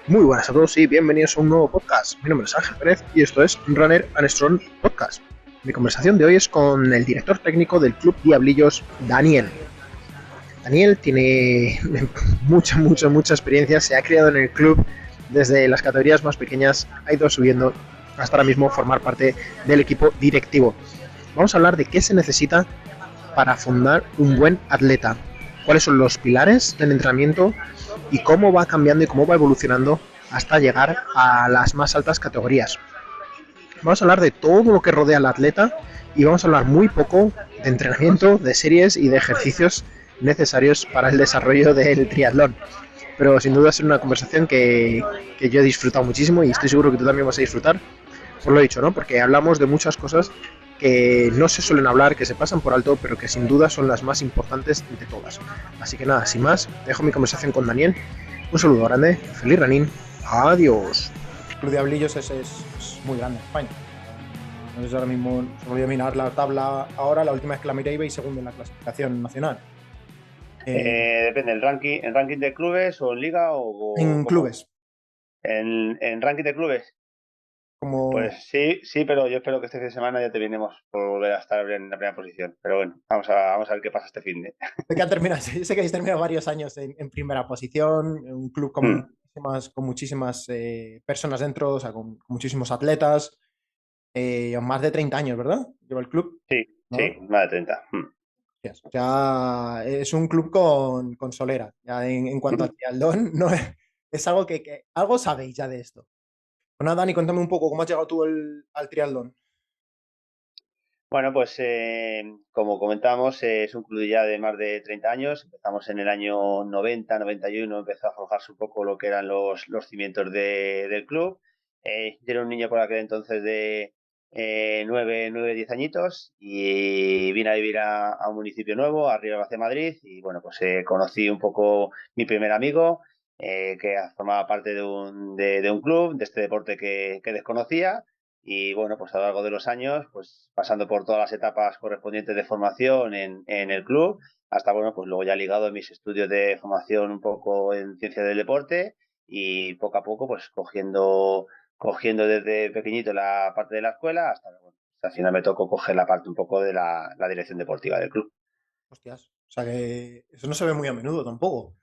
Muy buenas a todos y bienvenidos a un nuevo podcast. Mi nombre es Ángel Pérez y esto es Runner and Strong Podcast. Mi conversación de hoy es con el director técnico del Club Diablillos, Daniel. Daniel tiene mucha experiencia, se ha criado en el club desde las categorías más pequeñas, ha ido subiendo hasta ahora mismo formar parte del equipo directivo. Vamos a hablar de qué se necesita para fundar un buen atleta, cuáles son los pilares del entrenamiento y cómo va cambiando y cómo va evolucionando hasta llegar a las más altas categorías. Vamos a hablar de todo lo que rodea al atleta y vamos a hablar muy poco de entrenamiento, de series y de ejercicios necesarios para el desarrollo del triatlón. Pero sin duda es una conversación que yo he disfrutado muchísimo y estoy seguro que tú también vas a disfrutar. Por lo dicho, ¿no? Porque hablamos de muchas cosas que no se suelen hablar, que se pasan por alto, pero que sin duda son las más importantes de todas. Así que nada, sin más, dejo mi conversación con Daniel. Un saludo grande, feliz running, adiós. Club de Diablillos es muy grande en España. No sé si ahora mismo se voy a mirar la tabla ahora, la última vez que la miré iba y segundo en la clasificación nacional. Depende, ¿el ranking de clubes o en liga o En cómo? clubes, En ranking de clubes, como pues sí, pero yo espero que este fin de semana ya te vienemos por volver a estar en la primera posición. Pero bueno, vamos a ver qué pasa este fin de. sé que han terminado, sé que habéis terminado varios años en primera posición, en un club Hmm, con muchísimas personas dentro, o sea, con muchísimos atletas, más de 30 años, ¿verdad? Lleva el club, sí, ¿no? más de 30. Ya es un club con solera. Ya en cuanto al triatlón, no es algo que algo sabéis ya de esto. Bueno, Dani, cuéntame un poco cómo has llegado tú al triatlón. Bueno, pues como comentábamos, es un club ya de más de 30 años. Empezamos en el año 90, 91, empezó a forjarse un poco lo que eran los cimientos del club. Yo era un niño por aquel entonces de 10 añitos y vine a vivir a un municipio nuevo, arriba hacia Madrid, y bueno, pues conocí un poco mi primer amigo, que formaba parte de un club, de este deporte que desconocía. Y bueno, pues a lo largo de los años, pues pasando por todas las etapas correspondientes de formación en el club, hasta bueno, pues luego ya ligado a mis estudios de formación un poco en ciencia del deporte y poco a poco pues cogiendo desde pequeñito la parte de la escuela hasta bueno, al final me tocó coger la parte un poco de la dirección deportiva del club. Hostias, o sea que eso no se ve muy a menudo tampoco.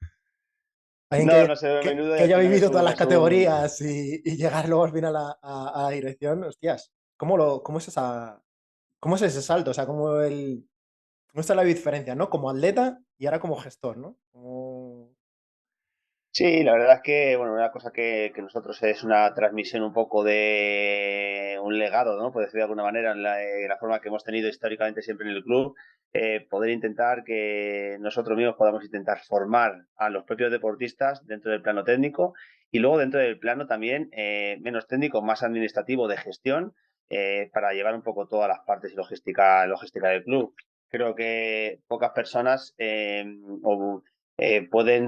Alguien No, no se ve a menudo y que al haya final vivido todas las es un, categorías y llegar luego al final a la dirección, hostias, cómo es ese salto? O sea, cómo está la diferencia, ¿no? Como atleta y ahora como gestor, ¿no? Sí, la verdad es que, bueno, una cosa que nosotros es una transmisión un poco de un legado, ¿no? Por decirlo de alguna manera, en la forma que hemos tenido históricamente siempre en el club, poder intentar que nosotros mismos podamos intentar formar a los propios deportistas dentro del plano técnico y luego dentro del plano también menos técnico, más administrativo de gestión, para llevar un poco todas las partes y logística del club. Creo que pocas personas poder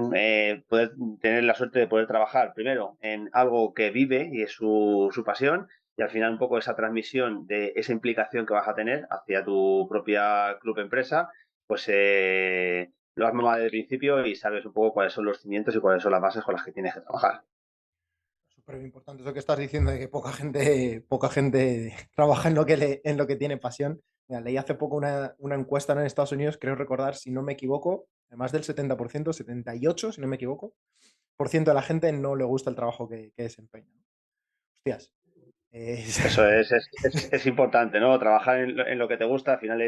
tener la suerte de poder trabajar primero en algo que vive y es su pasión y al final un poco esa transmisión de esa implicación que vas a tener hacia tu propia club empresa, pues lo has mamado desde el principio y sabes un poco cuáles son los cimientos y cuáles son las bases con las que tienes que trabajar. Súper importante eso que estás diciendo de que poca gente trabaja en lo que tiene pasión. Mira, leí hace poco una encuesta en Estados Unidos, creo recordar, si no me equivoco, más del 70%, 78, si no me equivoco, por ciento de la gente no le gusta el trabajo que desempeña. Hostias. es- Eso es importante, ¿no? Trabajar en lo que te gusta, al final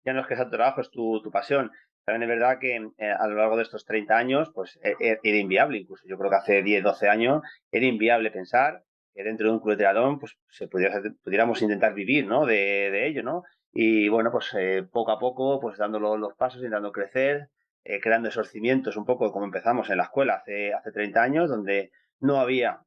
ya no es que sea tu trabajo, es tu pasión. También es verdad que a lo largo de estos 30 años, pues era inviable, incluso yo creo que hace 10 12 años, era inviable pensar que dentro de un club de triatlón, pues pudiéramos intentar vivir, ¿no? De ello, ¿no? Y bueno, pues poco a poco, pues dando los pasos, intentando crecer, creando esos cimientos, un poco como empezamos en la escuela hace 30 años, donde no había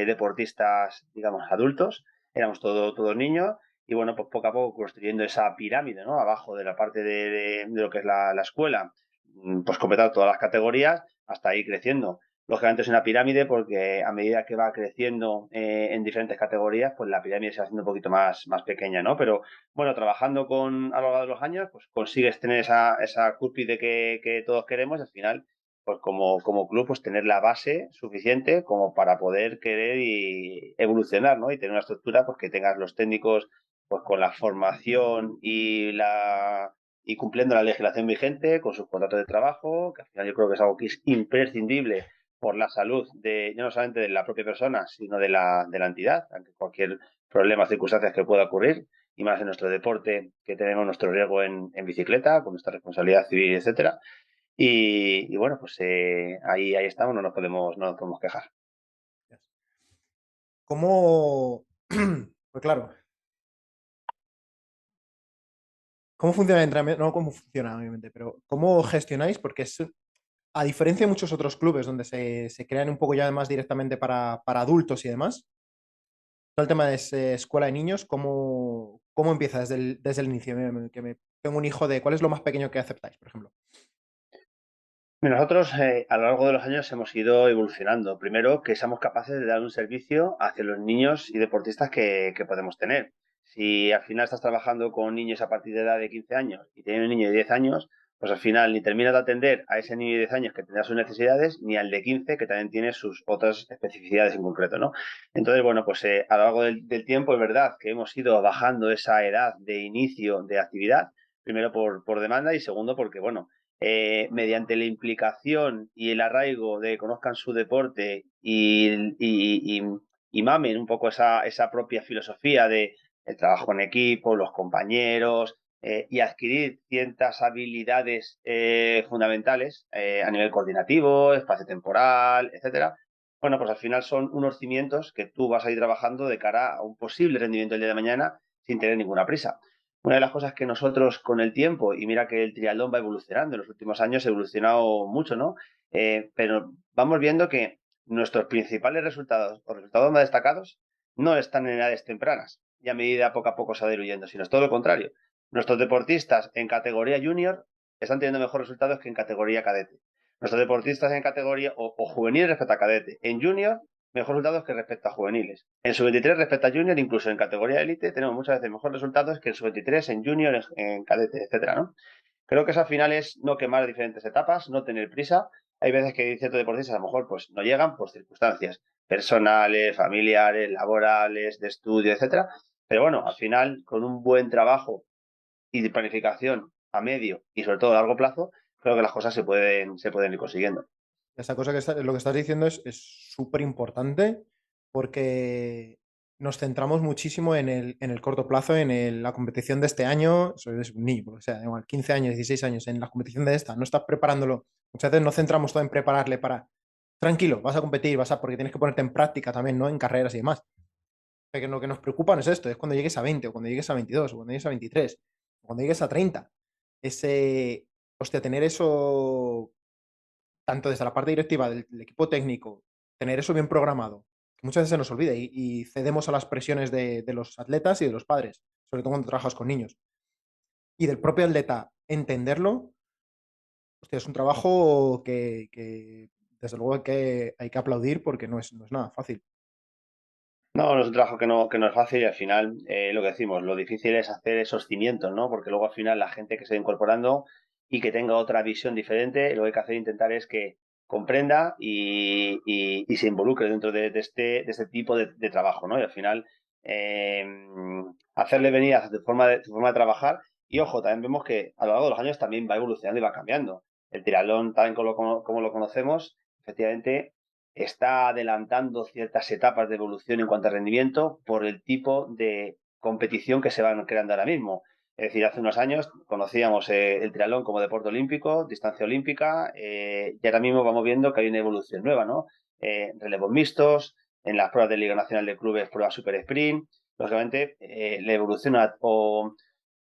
deportistas, digamos, adultos, éramos todos niños y bueno, pues poco a poco construyendo esa pirámide, ¿no? Abajo de la parte de lo que es la escuela, pues completar todas las categorías hasta ir creciendo. Lógicamente es una pirámide porque a medida que va creciendo en diferentes categorías, pues la pirámide se va haciendo un poquito más pequeña, ¿no? Pero bueno, trabajando a lo largo de los años, pues consigues tener esa cúspide que todos queremos y al final pues como club, pues tener la base suficiente como para poder querer y evolucionar, ¿no? Y tener una estructura, pues que tengas los técnicos pues con la formación y cumpliendo la legislación vigente, con sus contratos de trabajo, que al final yo creo que es algo que es imprescindible por la salud de, no solamente de la propia persona, sino de la entidad, aunque cualquier problema o circunstancias que pueda ocurrir, y más en nuestro deporte, que tenemos nuestro riesgo en bicicleta, con nuestra responsabilidad civil, etcétera. Y bueno, pues ahí estamos, no nos podemos quejar. ¿Cómo? Pues claro, ¿cómo funciona el entrenamiento? No cómo funciona, obviamente, pero ¿cómo gestionáis? Porque a diferencia de muchos otros clubes donde se crean un poco ya más directamente para adultos y demás, todo el tema de escuela de niños, ¿cómo empieza desde el inicio? Tengo un hijo de, ¿cuál es lo más pequeño que aceptáis, por ejemplo? Nosotros a lo largo de los años hemos ido evolucionando. Primero, que seamos capaces de dar un servicio hacia los niños y deportistas que podemos tener. Si al final estás trabajando con niños a partir de edad de 15 años y tienes un niño de 10 años, pues al final ni terminas de atender a ese niño de 10 años que tendrá sus necesidades, ni al de 15 que también tiene sus otras especificidades en concreto, ¿no? Entonces, bueno, pues a lo largo del tiempo es verdad que hemos ido bajando esa edad de inicio de actividad, primero por demanda y segundo porque, bueno, mediante la implicación y el arraigo de que conozcan su deporte y mamen un poco esa propia filosofía de el trabajo en equipo, los compañeros, y adquirir ciertas habilidades fundamentales a nivel coordinativo, espacio temporal, etcétera. Bueno, pues al final son unos cimientos que tú vas a ir trabajando de cara a un posible rendimiento el día de mañana sin tener ninguna prisa. Una de las cosas que nosotros con el tiempo, y mira que el triatlón va evolucionando, en los últimos años ha evolucionado mucho, ¿no? Pero vamos viendo que nuestros principales resultados o resultados más destacados no están en edades tempranas y a medida poco a poco se va diluyendo, sino es todo lo contrario. Nuestros deportistas en categoría junior están teniendo mejores resultados que en categoría cadete. Nuestros deportistas en categoría o juvenil respecto a cadete. En junior mejores resultados que respecto a juveniles. En sub-23 respecto a junior, incluso en categoría élite, tenemos muchas veces mejores resultados que en sub-23, en junior, en cadete, etcétera, ¿no? Creo que eso al final es no quemar diferentes etapas, no tener prisa. Hay veces que ciertos deportistas a lo mejor pues no llegan por circunstancias personales, familiares, laborales, de estudio, etcétera. Pero bueno, al final, con un buen trabajo y de planificación a medio y sobre todo a largo plazo, creo que las cosas se pueden ir consiguiendo. Esa cosa lo que estás diciendo es súper importante porque nos centramos muchísimo en el corto plazo, la competición de este año, eso es un niño, o sea, da igual, 15 años, 16 años, en la competición de esta, no estás preparándolo. Muchas veces nos centramos todo en prepararle para, tranquilo, vas a competir, porque tienes que ponerte en práctica también, ¿no? En carreras y demás. Porque lo que nos preocupa no es esto, es cuando llegues a 20, o cuando llegues a 22, o cuando llegues a 23, o cuando llegues a 30. Hostia, tener eso tanto desde la parte directiva del equipo técnico, tener eso bien programado, que muchas veces se nos olvida y cedemos a las presiones de los atletas y de los padres, sobre todo cuando trabajas con niños. Y del propio atleta entenderlo, hostia, es un trabajo que desde luego hay que aplaudir porque no es nada fácil. No, no es un trabajo que no es fácil y al final, lo que decimos, lo difícil es hacer esos cimientos, ¿no? Porque luego al final la gente que se va incorporando y que tenga otra visión diferente, lo que hay que hacer intentar es que comprenda y se involucre dentro de este tipo de trabajo, ¿no? Y al final, eh, hacerle venir a su forma de trabajar. Y ojo, también vemos que a lo largo de los años también va evolucionando y va cambiando. El triatlón, tal como lo conocemos, efectivamente está adelantando ciertas etapas de evolución en cuanto a rendimiento por el tipo de competición que se van creando ahora mismo. Es decir, hace unos años conocíamos el triatlón como deporte olímpico, distancia olímpica, y ahora mismo vamos viendo que hay una evolución nueva, ¿no? Relevos mixtos, en las pruebas de Liga Nacional de Clubes, pruebas super sprint. Lógicamente, la evolución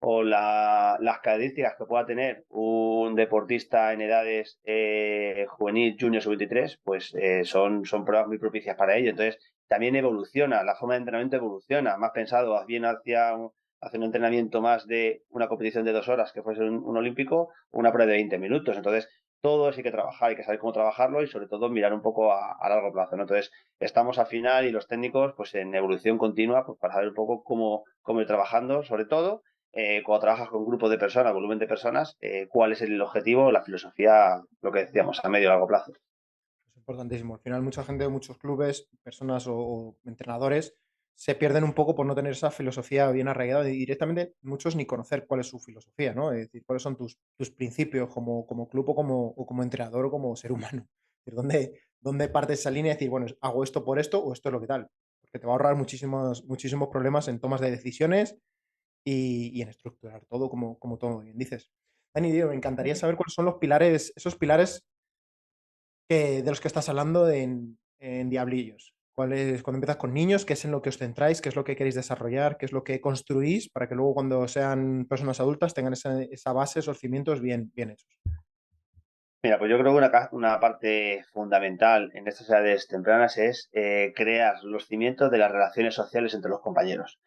o las características que pueda tener un deportista en edades juvenil, junior, sub-23, pues son pruebas muy propicias para ello. Entonces, también evoluciona, la forma de entrenamiento evoluciona, más pensado bien hacia un entrenamiento más de una competición de 2 horas que fuese un olímpico, o una prueba de 20 minutos. Entonces, todo eso hay que trabajar, hay que saber cómo trabajarlo y sobre todo mirar un poco a largo plazo, ¿no? Entonces, estamos al final y los técnicos pues en evolución continua pues para saber un poco cómo ir trabajando, sobre todo cuando trabajas con grupos de personas, volumen de personas, cuál es el objetivo, la filosofía, lo que decíamos, a medio y largo plazo. Es importantísimo. Al final, mucha gente, muchos clubes, personas o entrenadores se pierden un poco por no tener esa filosofía bien arraigada y directamente muchos ni conocer cuál es su filosofía, ¿no? Es decir, cuáles son tus principios como club o como entrenador o como ser humano. Es decir, ¿dónde partes esa línea y decir, bueno, hago esto por esto o esto es lo que tal? Porque te va a ahorrar muchísimos problemas en tomas de decisiones y en estructurar todo como todo bien dices. Dani, Dio, me encantaría saber cuáles son los pilares, esos pilares de los que estás hablando en Diablillos. ¿Cuál es, cuando empiezas con niños, qué es en lo que os centráis, qué es lo que queréis desarrollar, qué es lo que construís para que luego cuando sean personas adultas tengan esa base, esos cimientos bien hechos? Mira, pues yo creo que una parte fundamental en estas edades tempranas es crear los cimientos de las relaciones sociales entre los compañeros.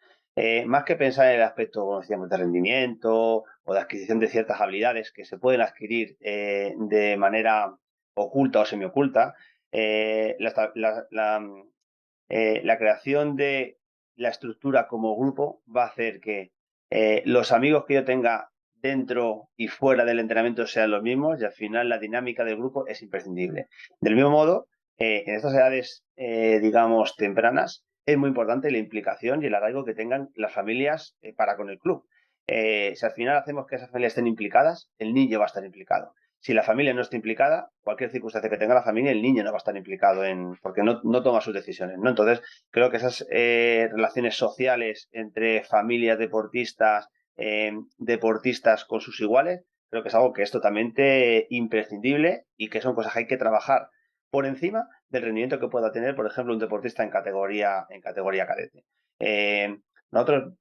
Más que pensar en el aspecto, como decíamos, de rendimiento o de adquisición de ciertas habilidades que se pueden adquirir de manera oculta o semioculta, la creación de la estructura como grupo va a hacer que los amigos que yo tenga dentro y fuera del entrenamiento sean los mismos y al final la dinámica del grupo es imprescindible. Del mismo modo, en estas edades, digamos, tempranas, es muy importante la implicación y el arraigo que tengan las familias para con el club. Si al final hacemos que esas familias estén implicadas, el niño va a estar implicado. Si la familia no está implicada, cualquier circunstancia que tenga la familia, el niño no va a estar implicado porque no toma sus decisiones, ¿no? Entonces, creo que esas relaciones sociales entre familias deportistas con sus iguales, creo que es algo que es totalmente imprescindible y que son cosas que hay que trabajar por encima del rendimiento que pueda tener, por ejemplo, un deportista en categoría cadete. Nosotros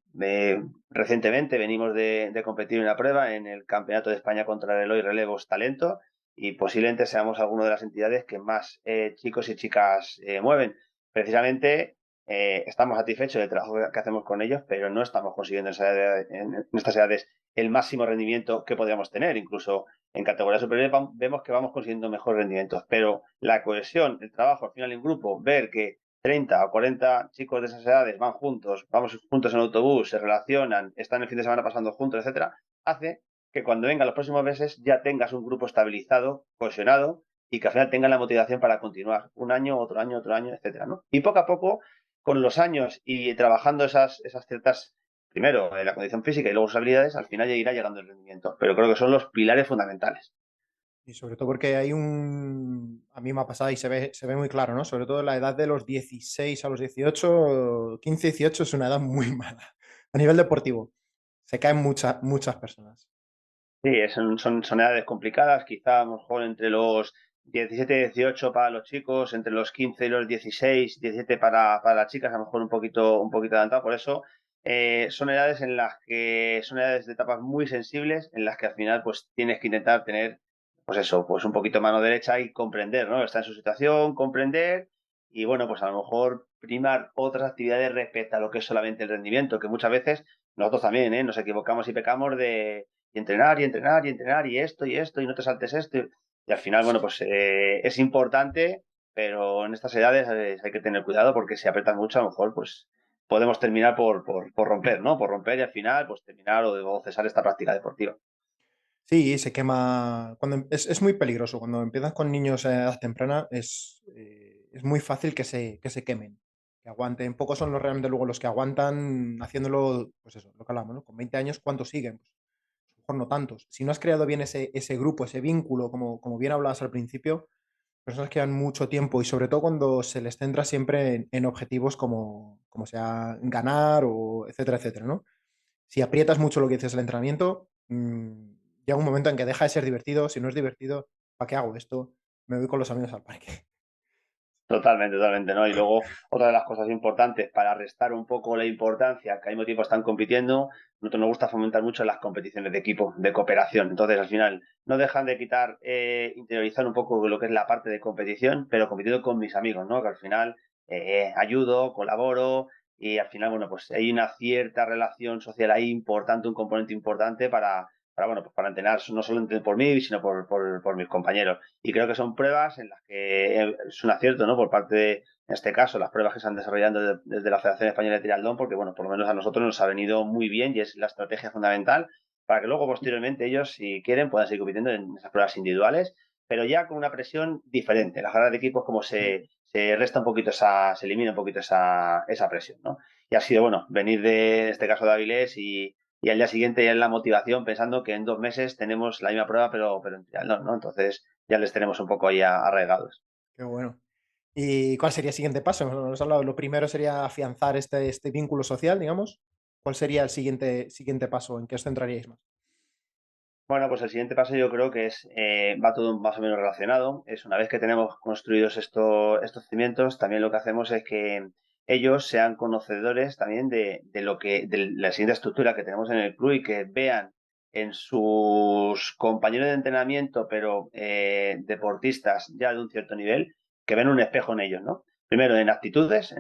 recientemente venimos de competir en una prueba en el Campeonato de España contra el Eloy Relevos Talento y posiblemente seamos alguna de las entidades que más chicos y chicas mueven. Precisamente estamos satisfechos del trabajo que hacemos con ellos, pero no estamos consiguiendo en estas edades el máximo rendimiento que podríamos tener. Incluso en categorías superiores vemos que vamos consiguiendo mejores rendimientos, pero la cohesión, el trabajo al final en grupo, ver que 30 o 40 chicos de esas edades van juntos, vamos juntos en autobús, se relacionan, están el fin de semana pasando juntos, etcétera, hace que cuando vengan los próximos meses ya tengas un grupo estabilizado, cohesionado y que al final tengan la motivación para continuar un año, otro año, etcétera, ¿no? Y poco a poco, con los años y trabajando esas ciertas, primero la condición física y luego sus habilidades, al final ya irá llegando el rendimiento. Pero creo que son los pilares fundamentales. Y sobre todo porque a mí me ha pasado y se ve muy claro, ¿no? Sobre todo la edad de los 16 a los 18, 15, 18 es una edad muy mala a nivel deportivo. Se caen muchas personas. Sí, son edades complicadas, quizá a lo mejor entre los 17 y 18 para los chicos, entre los 15 y los 16, 17 para las chicas, a lo mejor un poquito adelantado. Por eso son edades en las que son edades de etapas muy sensibles, en las que al final pues tienes que intentar tener, pues eso, pues un poquito mano derecha y comprender, ¿no? Está en su situación, comprender y bueno, pues a lo mejor primar otras actividades respecto a lo que es solamente el rendimiento, que muchas veces nosotros también, nos equivocamos y pecamos de y entrenar y entrenar y entrenar y esto y no te saltes esto. Y al final, bueno, pues es importante, pero en estas edades hay que tener cuidado porque si apretas mucho, a lo mejor pues podemos terminar por romper, ¿no? Por romper y al final pues terminar o cesar esta práctica deportiva. Sí, se quema. Es muy peligroso. Cuando empiezas con niños a edad temprana, es muy fácil que se quemen, que aguanten. Pocos son los realmente luego los que aguantan haciéndolo, pues eso, lo que hablamos, ¿no? Con 20 años, ¿cuántos siguen? Pues, a lo mejor no tantos. Si no has creado bien ese grupo, ese vínculo, como bien hablabas al principio, personas que llevan mucho tiempo y sobre todo cuando se les centra siempre en objetivos como sea ganar o etcétera, etcétera, ¿no? Si aprietas mucho lo que dices el entrenamiento, llega un momento en que deja de ser divertido. Si no es divertido, ¿para qué hago esto? Me voy con los amigos al parque. Totalmente, totalmente, ¿no? Y luego, otra de las cosas importantes para restar un poco la importancia que al mismo tiempo están compitiendo, nosotros nos gusta fomentar mucho las competiciones de equipo, de cooperación. Entonces, al final, no dejan de quitar, interiorizar un poco lo que es la parte de competición, pero compitiendo con mis amigos, ¿no? Que al final ayudo, colaboro y al final, bueno, pues hay una cierta relación social ahí importante, un componente importante bueno, pues para entrenar no solo por mí, sino por mis compañeros. Y creo que son pruebas en las que es un acierto, ¿no? Por parte de, en este caso, las pruebas que se están desarrollando desde la Federación Española de Triatlón, porque, bueno, por lo menos a nosotros nos ha venido muy bien y es la estrategia fundamental para que luego, posteriormente, ellos, si quieren, puedan seguir compitiendo en esas pruebas individuales, pero ya con una presión diferente. Las carreras de equipos como se resta un poquito se elimina un poquito esa presión, ¿no? Y ha sido, bueno, venir de este caso de Avilés y al día siguiente ya en la motivación pensando que en 2 meses tenemos la misma prueba, pero en triatlón, ¿no? Entonces ya les tenemos un poco ahí arraigados. Qué bueno. ¿Y cuál sería el siguiente paso? Nos has hablado, lo primero sería afianzar este vínculo social, digamos. ¿Cuál sería el siguiente paso? ¿En qué os centraríais más? Bueno, pues el siguiente paso yo creo que va todo más o menos relacionado. Es una vez que tenemos construidos estos cimientos, también lo que hacemos es que ellos sean conocedores también de la siguiente estructura que tenemos en el club y que vean en sus compañeros de entrenamiento, pero deportistas ya de un cierto nivel, que ven un espejo en ellos, ¿no? Primero en actitudes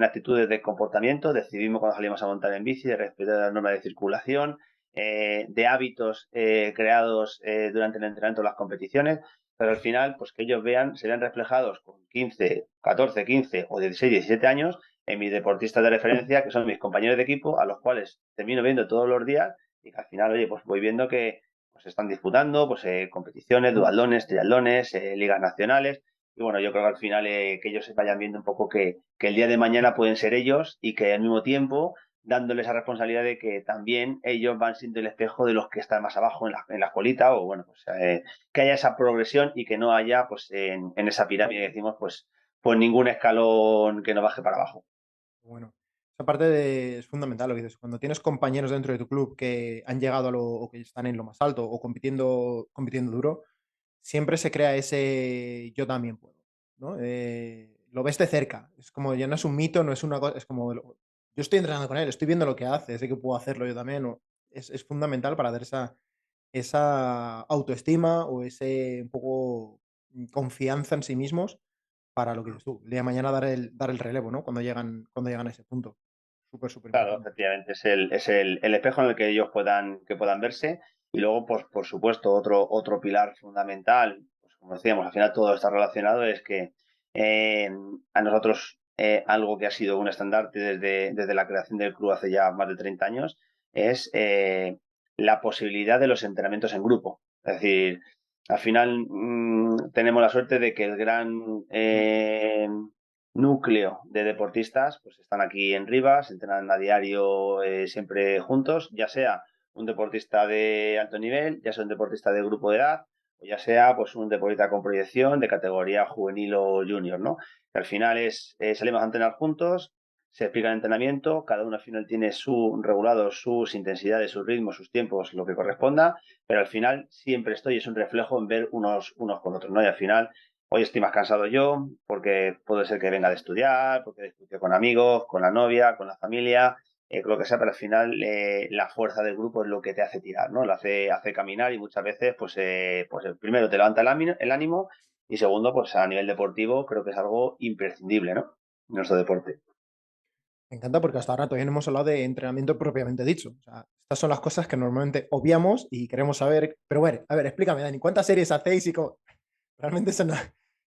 de comportamiento, de civismo cuando salimos a montar en bici, de respetar las normas de circulación, de hábitos creados durante el entrenamiento de las competiciones, pero al final, pues que ellos se vean reflejados con 15, 14, 15 o 16, 17 años en mis deportistas de referencia, que son mis compañeros de equipo, a los cuales termino viendo todos los días y que al final, oye, pues voy viendo que pues están disputando pues competiciones, duatlones, triatlones, ligas nacionales. Y bueno, yo creo que al final que ellos se vayan viendo un poco que el día de mañana pueden ser ellos y que al mismo tiempo dándoles esa responsabilidad de que también ellos van siendo el espejo de los que están más abajo en la colita o bueno, pues que haya esa progresión y que no haya pues en esa pirámide que decimos pues ningún escalón que no baje para abajo. Bueno, esa es fundamental lo que dices. Cuando tienes compañeros dentro de tu club que han llegado o que están en lo más alto o compitiendo duro, siempre se crea ese yo también puedo, ¿no? Lo ves de cerca. Es como ya no es un mito, no es una cosa, es como yo estoy entrenando con él, estoy viendo lo que hace, sé que puedo hacerlo yo también. Es fundamental para dar esa autoestima o ese un poco confianza en sí mismos para lo que dices tú, el día de mañana dar el relevo, ¿no? Cuando llegan a ese punto. Súper, súper Claro, importante. efectivamente, es el espejo en el que ellos puedan verse. Y luego, pues, por supuesto, otro pilar fundamental, pues como decíamos, al final todo está relacionado, es que eh, a nosotros algo que ha sido un estandarte desde la creación del club hace ya más de 30 años es la posibilidad de los entrenamientos en grupo. Es decir, al final tenemos la suerte de que el gran núcleo de deportistas, pues están aquí en Rivas, entrenan a diario siempre juntos, ya sea un deportista de alto nivel, ya sea un deportista de grupo de edad, o ya sea pues un deportista con proyección de categoría juvenil o junior, ¿no? Que al final salimos a entrenar juntos, se explica el entrenamiento, cada uno al final tiene sus intensidades, sus ritmos, sus tiempos, lo que corresponda, pero al final siempre es un reflejo en ver unos con otros, ¿no? Y al final hoy estoy más cansado yo, porque puede ser que venga de estudiar, porque discutió con amigos, con la novia, con la familia, con lo que sea, pero al final la fuerza del grupo es lo que te hace tirar, ¿no? Lo hace caminar y muchas veces, pues primero te levanta el ánimo y segundo, pues a nivel deportivo creo que es algo imprescindible, ¿no? En nuestro deporte. Me encanta porque hasta ahora todavía no hemos hablado de entrenamiento propiamente dicho. O sea, estas son las cosas que normalmente obviamos y queremos saber. Pero bueno, a ver, explícame, Dani, ¿cuántas series hacéis y cómo? Realmente eso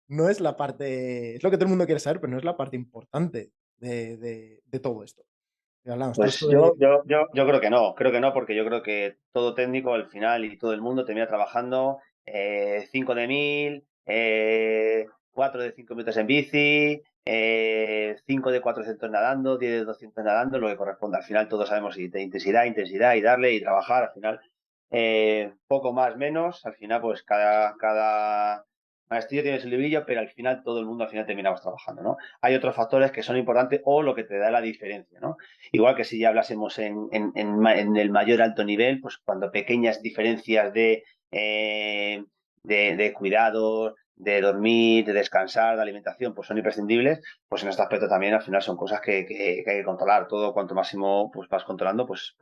no es la parte. Es lo que todo el mundo quiere saber, pero no es la parte importante de todo esto. Y hablamos, todo Pues esto de. yo creo que no, porque yo creo que todo técnico al final y todo el mundo termina trabajando 5 de 1000, 4 de 5 minutos en bici, 5 de 400 nadando, 10 de 200 nadando, lo que corresponde. Al final todos sabemos de intensidad y darle y trabajar. Al final poco más, menos. Al final pues cada maestrillo tiene su librillo, pero al final todo el mundo al final terminamos trabajando, ¿no? Hay otros factores que son importantes o lo que te da la diferencia, ¿no? Igual que si ya hablásemos en el mayor alto nivel, pues cuando pequeñas diferencias de cuidados, de dormir, de descansar, de alimentación, pues son imprescindibles, pues en este aspecto también al final son cosas que hay que controlar. Todo cuanto máximo pues vas controlando, pues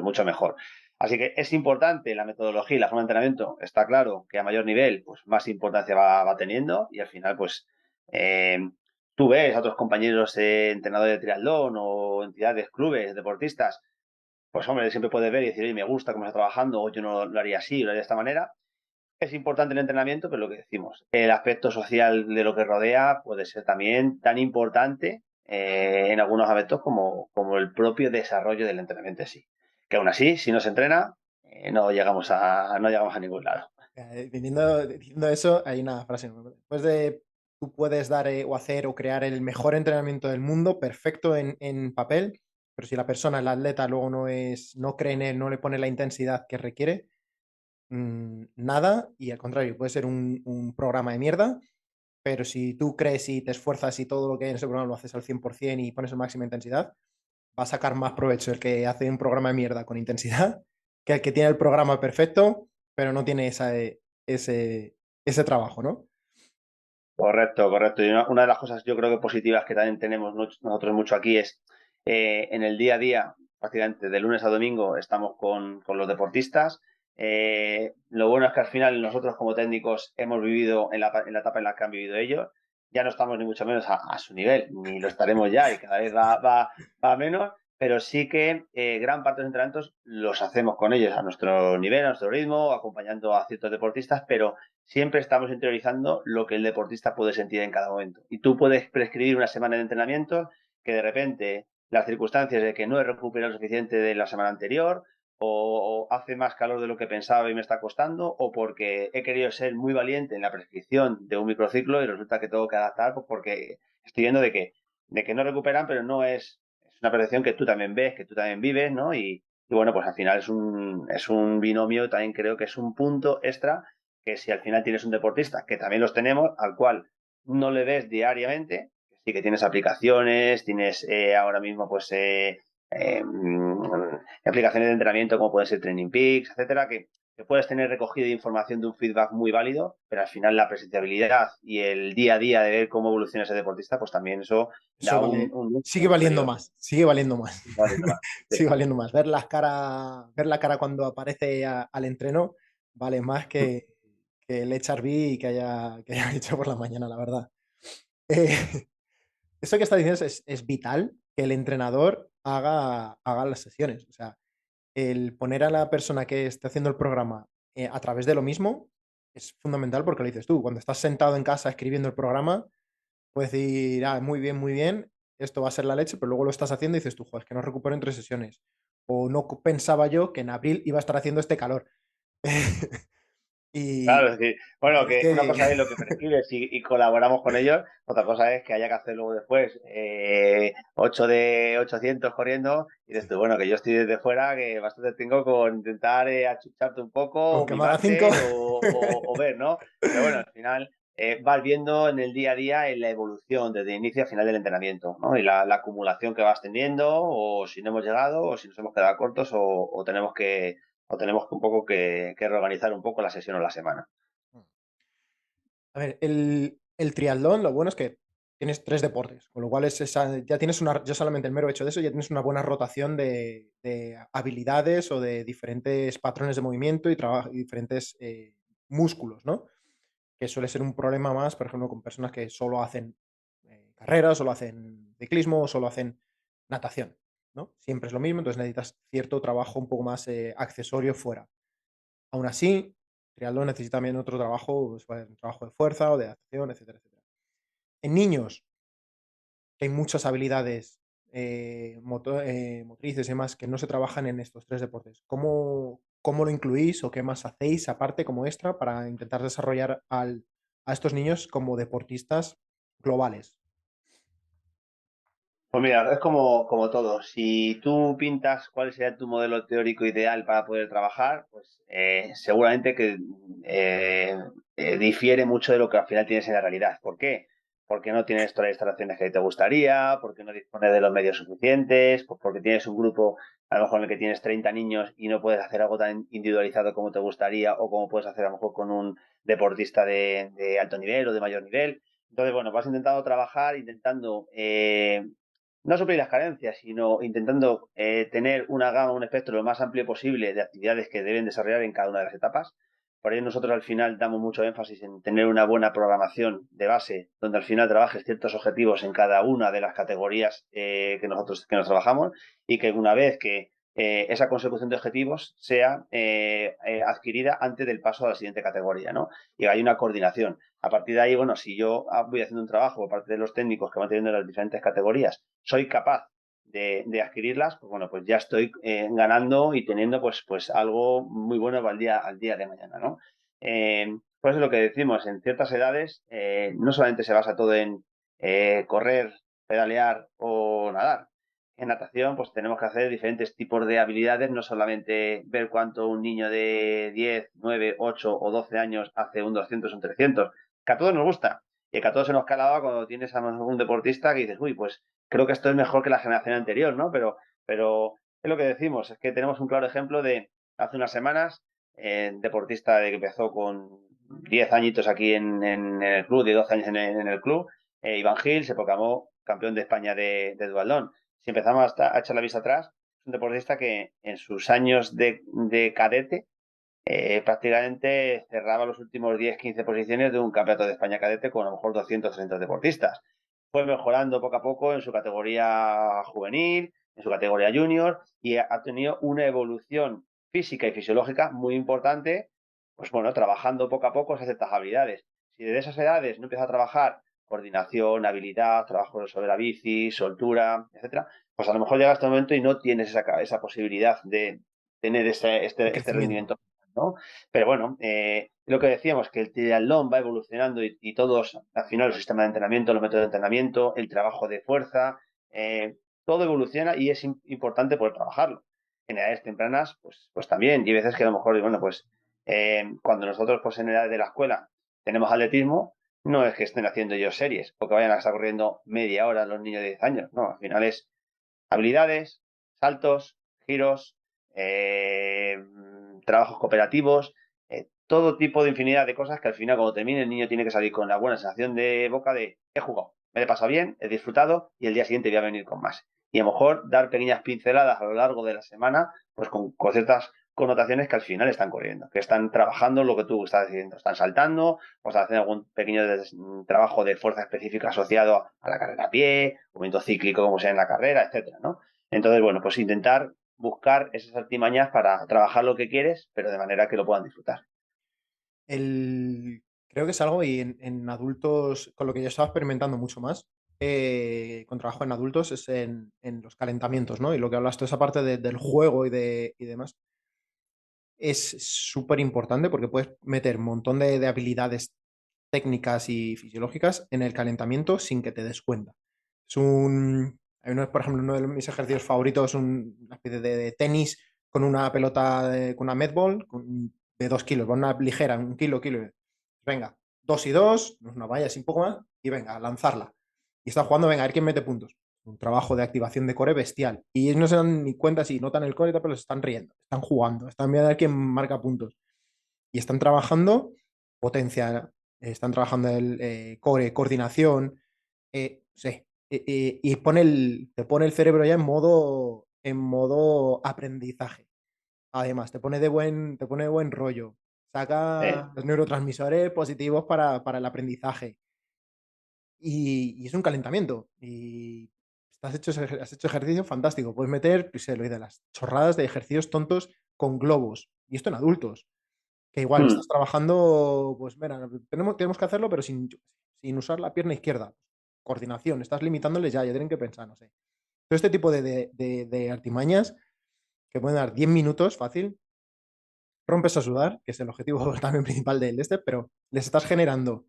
mucho mejor. Así que es importante la metodología y la forma de entrenamiento. Está claro que a mayor nivel, pues más importancia va teniendo y al final, pues eh, tú ves a otros compañeros entrenadores de triatlón o entidades, clubes, deportistas, pues hombre, siempre puedes ver y decir, oye, me gusta cómo está trabajando, o yo no lo haría así, lo haría de esta manera. Es importante el entrenamiento, pero lo que decimos, el aspecto social de lo que rodea puede ser también tan importante en algunos aspectos como el propio desarrollo del entrenamiento en sí. Que aún así, si no se entrena, no llegamos a ningún lado. Diciendo eso, hay una frase. Después de tú puedes dar o hacer o crear el mejor entrenamiento del mundo, perfecto en papel, pero si la persona, el atleta, luego no cree en él, no le pone la intensidad que requiere, nada, y al contrario, puede ser un programa de mierda, pero si tú crees y te esfuerzas y todo lo que hay en ese programa lo haces al 100% y pones la máxima intensidad, va a sacar más provecho el que hace un programa de mierda con intensidad que el que tiene el programa perfecto, pero no tiene ese trabajo, ¿no? Correcto, correcto. Y una de las cosas yo creo que positivas que también tenemos nosotros mucho aquí es en el día a día, prácticamente de lunes a domingo, estamos con los deportistas. Lo bueno es que al final nosotros como técnicos hemos vivido en la etapa en la que han vivido ellos. Ya no estamos ni mucho menos a su nivel, ni lo estaremos ya y cada vez va a menos, pero sí que gran parte de los entrenamientos los hacemos con ellos a nuestro nivel, a nuestro ritmo, acompañando a ciertos deportistas, pero siempre estamos interiorizando lo que el deportista puede sentir en cada momento. Y tú puedes prescribir una semana de entrenamiento que de repente las circunstancias de que no he recuperado lo suficiente de la semana anterior o hace más calor de lo que pensaba y me está costando, o porque he querido ser muy valiente en la prescripción de un microciclo y resulta que tengo que adaptar pues porque estoy viendo de que no recuperan, pero no es una percepción que tú también ves, que tú también vives, ¿no? Y bueno, pues al final es un binomio, también creo que es un punto extra que si al final tienes un deportista, que también los tenemos, al cual no le ves diariamente, sí que tienes aplicaciones, tienes ahora mismo pues aplicaciones de entrenamiento como pueden ser Training Peaks, etcétera, que puedes tener recogido información de un feedback muy válido, pero al final la presenciabilidad y el día a día de ver cómo evoluciona ese deportista, pues también eso Eso da vale, un sigue valiendo superior. más, sigue valiendo más. Vale, sí. Sigue valiendo más. Ver la cara cuando aparece al entreno vale más que el HRV y que haya hecho por la mañana, la verdad. Eh, Eso que está diciendo es vital que el entrenador haga las sesiones. O sea, el poner a la persona que esté haciendo el programa a través de lo mismo es fundamental porque lo dices tú. Cuando estás sentado en casa escribiendo el programa, puedes decir, ah, muy bien, esto va a ser la leche, pero luego lo estás haciendo y dices tú, joder, es que no recupero en 3 sesiones. O no pensaba yo que en abril iba a estar haciendo este calor. Claro, Y es decir, bueno, es que una que cosa es lo que prescribes y colaboramos con ellos, otra cosa es que haya que hacer luego después 8 de 800 corriendo y dices tú, bueno, que yo estoy desde fuera, que bastante tengo con intentar achucharte un poco, con o que me haga 5. mimarte o ver, ¿no? Pero bueno, al final vas viendo en el día a día en la evolución desde el inicio a final del entrenamiento, ¿no? Y la acumulación que vas teniendo, o si no hemos llegado, o si nos hemos quedado cortos, o tenemos que un poco que reorganizar un poco la sesión o la semana. A ver, el triatlón, lo bueno es que tienes 3 deportes, con lo cual ya tienes ya solamente el mero hecho de eso, ya tienes una buena rotación de habilidades o de diferentes patrones de movimiento y diferentes músculos, ¿no? Que suele ser un problema más, por ejemplo, con personas que solo hacen carreras, solo hacen ciclismo o solo hacen natación, ¿no? Siempre es lo mismo, entonces necesitas cierto trabajo un poco más accesorio fuera. Aún así, triatlón necesita también otro trabajo, pues, un trabajo de fuerza o de adaptación, etcétera, etcétera. En niños, que hay muchas habilidades motrices y demás que no se trabajan en estos 3 deportes. ¿Cómo lo incluís o qué más hacéis aparte como extra para intentar desarrollar a estos niños como deportistas globales? Pues mira, es como todo. Si tú pintas cuál sería tu modelo teórico ideal para poder trabajar, pues seguramente que eh, difiere mucho de lo que al final tienes en la realidad. ¿Por qué? Porque no tienes todas las instalaciones que te gustaría, porque no dispones de los medios suficientes, pues porque tienes un grupo a lo mejor en el que tienes 30 niños y no puedes hacer algo tan individualizado como te gustaría o como puedes hacer a lo mejor con un deportista de alto nivel o de mayor nivel. Entonces, bueno, vas intentando trabajar, intentando no suplir las carencias, sino intentando tener una gama, un espectro lo más amplio posible de actividades que deben desarrollar en cada una de las etapas. Por ello nosotros al final damos mucho énfasis en tener una buena programación de base, donde al final trabajes ciertos objetivos en cada una de las categorías que nos trabajamos y que una vez que esa consecución de objetivos sea adquirida antes del paso a la siguiente categoría, ¿no? Y hay una coordinación. A partir de ahí, bueno, si yo voy haciendo un trabajo por parte de los técnicos que van teniendo las diferentes categorías, soy capaz de adquirirlas, pues bueno, pues ya estoy ganando y teniendo pues algo muy bueno para al día de mañana, ¿no? Por eso es lo que decimos, en ciertas edades no solamente se basa todo en correr, pedalear o nadar. En natación, pues tenemos que hacer diferentes tipos de habilidades, no solamente ver cuánto un niño de 10, 9, 8 o 12 años hace un 200 o un 300, que a todos nos gusta, y que a todos se nos calaba cuando tienes a algún deportista que dices, uy, pues creo que esto es mejor que la generación anterior, ¿no? Pero es lo que decimos, es que tenemos un claro ejemplo de hace unas semanas, deportista que empezó con 10 añitos aquí en el club, de 12 años en el club, Iván Gil se proclamó campeón de España de duatlón. Si empezamos a echar la vista atrás, es un deportista que en sus años de cadete prácticamente cerraba los últimos 10-15 posiciones de un campeonato de España cadete con a lo mejor 200-300 deportistas. Fue mejorando poco a poco en su categoría juvenil, en su categoría junior, y ha tenido una evolución física y fisiológica muy importante, pues bueno, trabajando poco a poco esas ciertas habilidades. Si desde esas edades no empieza a trabajar coordinación, habilidad, trabajo sobre la bici, soltura, etcétera, pues a lo mejor llega este momento y no tienes esa posibilidad de tener de este crecimiento. rendimiento, ¿no? Pero bueno, lo que decíamos, que el triatlón va evolucionando y todos, al final, el sistema de entrenamiento, los métodos de entrenamiento, el trabajo de fuerza, todo evoluciona y es importante poder trabajarlo. En edades tempranas, pues también, y hay veces que a lo mejor, bueno, pues cuando nosotros, pues en edad de la escuela, tenemos atletismo, no es que estén haciendo ellos series o que vayan a estar corriendo media hora los niños de 10 años, no, al final es habilidades, saltos, giros, trabajos cooperativos, todo tipo de infinidad de cosas que al final cuando termine el niño tiene que salir con la buena sensación de boca de he jugado, me he pasado bien, he disfrutado y el día siguiente voy a venir con más. Y a lo mejor dar pequeñas pinceladas a lo largo de la semana, pues con ciertas connotaciones que al final están corriendo, que están trabajando lo que tú estás diciendo, están saltando, o están haciendo algún pequeño trabajo de fuerza específica asociado a la carrera a pie, movimiento cíclico como sea en la carrera, etcétera, ¿no? Entonces, bueno, pues intentar buscar esas artimañas para trabajar lo que quieres, pero de manera que lo puedan disfrutar. Creo que es algo y en adultos, con lo que yo estaba experimentando mucho más, con trabajo en adultos, es en los calentamientos, ¿no? Y lo que hablas tú, esa parte del juego y demás, es súper importante porque puedes meter un montón de habilidades técnicas y fisiológicas en el calentamiento sin que te des cuenta. Por ejemplo, uno de mis ejercicios favoritos es una especie de tenis con una pelota, con una medball de 2 kilos, con una ligera, 1 kilo. Venga, 2 y 2, no es una valla, así un poco más, y venga, a lanzarla. Y está jugando, venga, a ver quién mete puntos. Un trabajo de activación de core bestial. Y ellos no se dan ni cuenta si notan el core, pero se están riendo, están jugando, están viendo a ver quién marca puntos. Y están trabajando potencia, están trabajando el core, coordinación, sí, y te pone el cerebro ya en modo aprendizaje. Además, te pone de buen rollo. Eh, Saca los neurotransmisores positivos para el aprendizaje. Y es un calentamiento. Y has hecho ejercicio fantástico. Puedes meter, pues, lo de las chorradas de ejercicios tontos con globos. Y esto en adultos. Que igual estás hmm, trabajando, pues mira, tenemos que hacerlo, pero sin usar la pierna izquierda. Coordinación, estás limitándoles ya tienen que pensar, no sé. Todo este tipo de artimañas que pueden dar 10 minutos fácil, rompes a sudar, que es el objetivo también principal del este, pero les estás generando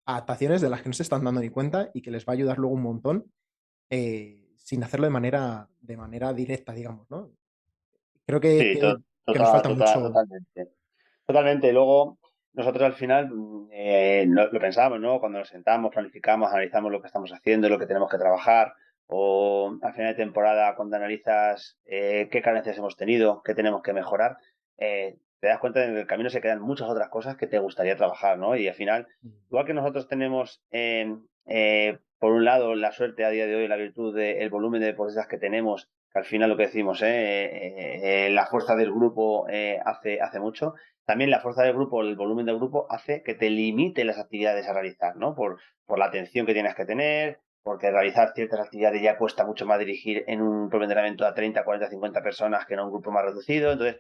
adaptaciones de las que no se están dando ni cuenta y que les va a ayudar luego un montón sin hacerlo de manera directa, digamos, ¿no? Creo que, sí, que- que nos falta mucho. totalmente. Totalmente. Luego, nosotros al final lo pensamos, ¿no? Cuando nos sentamos, planificamos, analizamos lo que estamos haciendo, lo que tenemos que trabajar, o al final de temporada, cuando analizas qué carencias hemos tenido, qué tenemos que mejorar, te das cuenta de que en el camino se quedan muchas otras cosas que te gustaría trabajar, ¿no? Y al final, igual que nosotros tenemos, por un lado, la suerte a día de hoy, la virtud del volumen de deportistas que tenemos, que al final lo que decimos, la fuerza del grupo hace mucho. También la fuerza del grupo, el volumen del grupo, hace que te limite las actividades a realizar, ¿no? Por la atención que tienes que tener, porque realizar ciertas actividades ya cuesta mucho más dirigir en un propio entrenamiento a 30, 40, 50 personas que en un grupo más reducido. Entonces,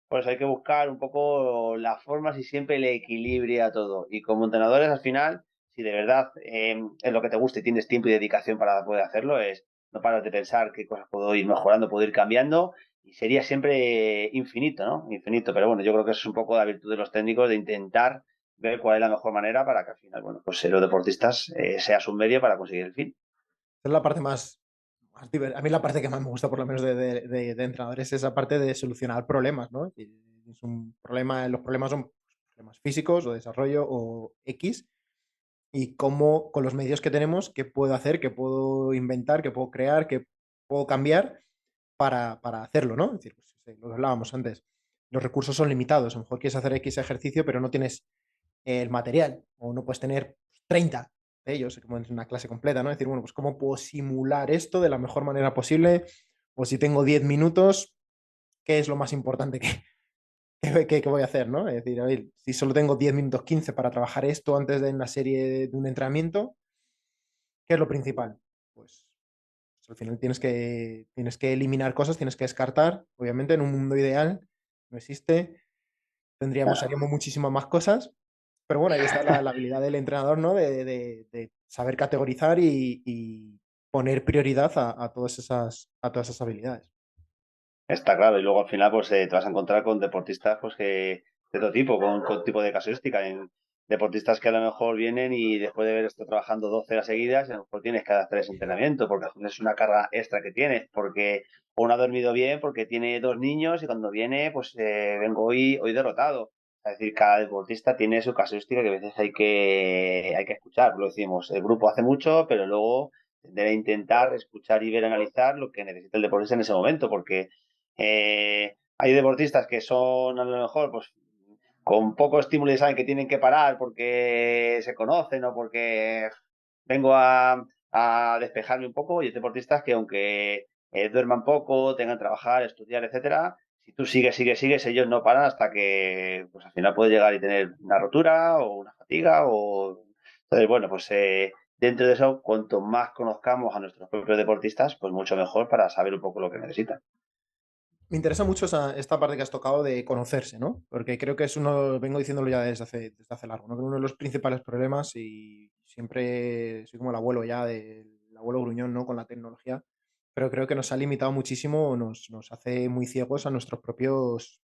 por eso hay que buscar un poco las formas y siempre el equilibrio a todo. Y como entrenadores, al final, si de verdad es lo que te gusta y tienes tiempo y dedicación para poder hacerlo, es no parar de pensar qué cosas puedo ir mejorando, puedo ir cambiando, y sería siempre infinito, ¿no? Infinito. Pero bueno, yo creo que eso es un poco la virtud de los técnicos, de intentar ver cuál es la mejor manera para que al final, bueno, pues los deportistas seas un medio para conseguir el fin. Es la parte a mí la parte que más me gusta, por lo menos de entrenador, es esa parte de solucionar problemas, ¿no? Y es un problema, los problemas son problemas físicos o desarrollo o X, y cómo con los medios que tenemos, qué puedo hacer, qué puedo inventar, qué puedo crear, qué puedo cambiar para hacerlo, ¿no? Es decir, pues, sí, lo que hablábamos antes, los recursos son limitados, a lo mejor quieres hacer X ejercicio, pero no tienes el material, o no puedes tener 30 de ellos, como en una clase completa, ¿no? Es decir, bueno, pues cómo puedo simular esto de la mejor manera posible, o si tengo 10 minutos, ¿qué es lo más importante que voy a hacer, ¿no? Es decir, a ver, si solo tengo 10 minutos 15 para trabajar esto antes de una serie de un entrenamiento, ¿qué es lo principal? Pues al final tienes que eliminar cosas, tienes que descartar. Obviamente, en un mundo ideal no existe, haríamos muchísimas más cosas, pero bueno, ahí está la habilidad del entrenador, ¿no? De saber categorizar y poner prioridad a todas esas habilidades. Está claro, y luego al final pues te vas a encontrar con deportistas pues que de todo tipo, con tipo de casuística, en deportistas que a lo mejor vienen y después de haber estado trabajando 12 horas seguidas, a lo mejor tienes que adaptar ese entrenamiento, porque al final es una carga extra que tienes, porque o no ha dormido bien, porque tiene dos niños y cuando viene pues vengo hoy derrotado. Es decir, cada deportista tiene su casuística que a veces hay que escuchar, lo decimos, el grupo hace mucho, pero luego debe intentar escuchar y ver, analizar lo que necesita el deportista en ese momento, porque hay deportistas que son a lo mejor pues con poco estímulo y saben que tienen que parar porque se conocen o porque vengo a despejarme un poco, y hay deportistas que aunque duerman poco, tengan que trabajar, estudiar, etcétera, si tú sigues, ellos no paran hasta que pues al final puede llegar y tener una rotura o una fatiga o entonces bueno pues dentro de eso, cuanto más conozcamos a nuestros propios deportistas, pues mucho mejor para saber un poco lo que necesitan. Me interesa mucho esta parte que has tocado de conocerse, ¿no? Porque creo que es uno, vengo diciéndolo ya desde hace largo, ¿no? Que uno de los principales problemas, y siempre soy como el abuelo ya, el abuelo gruñón, ¿no? Con la tecnología, pero creo que nos ha limitado muchísimo, nos hace muy ciegos a nuestros propios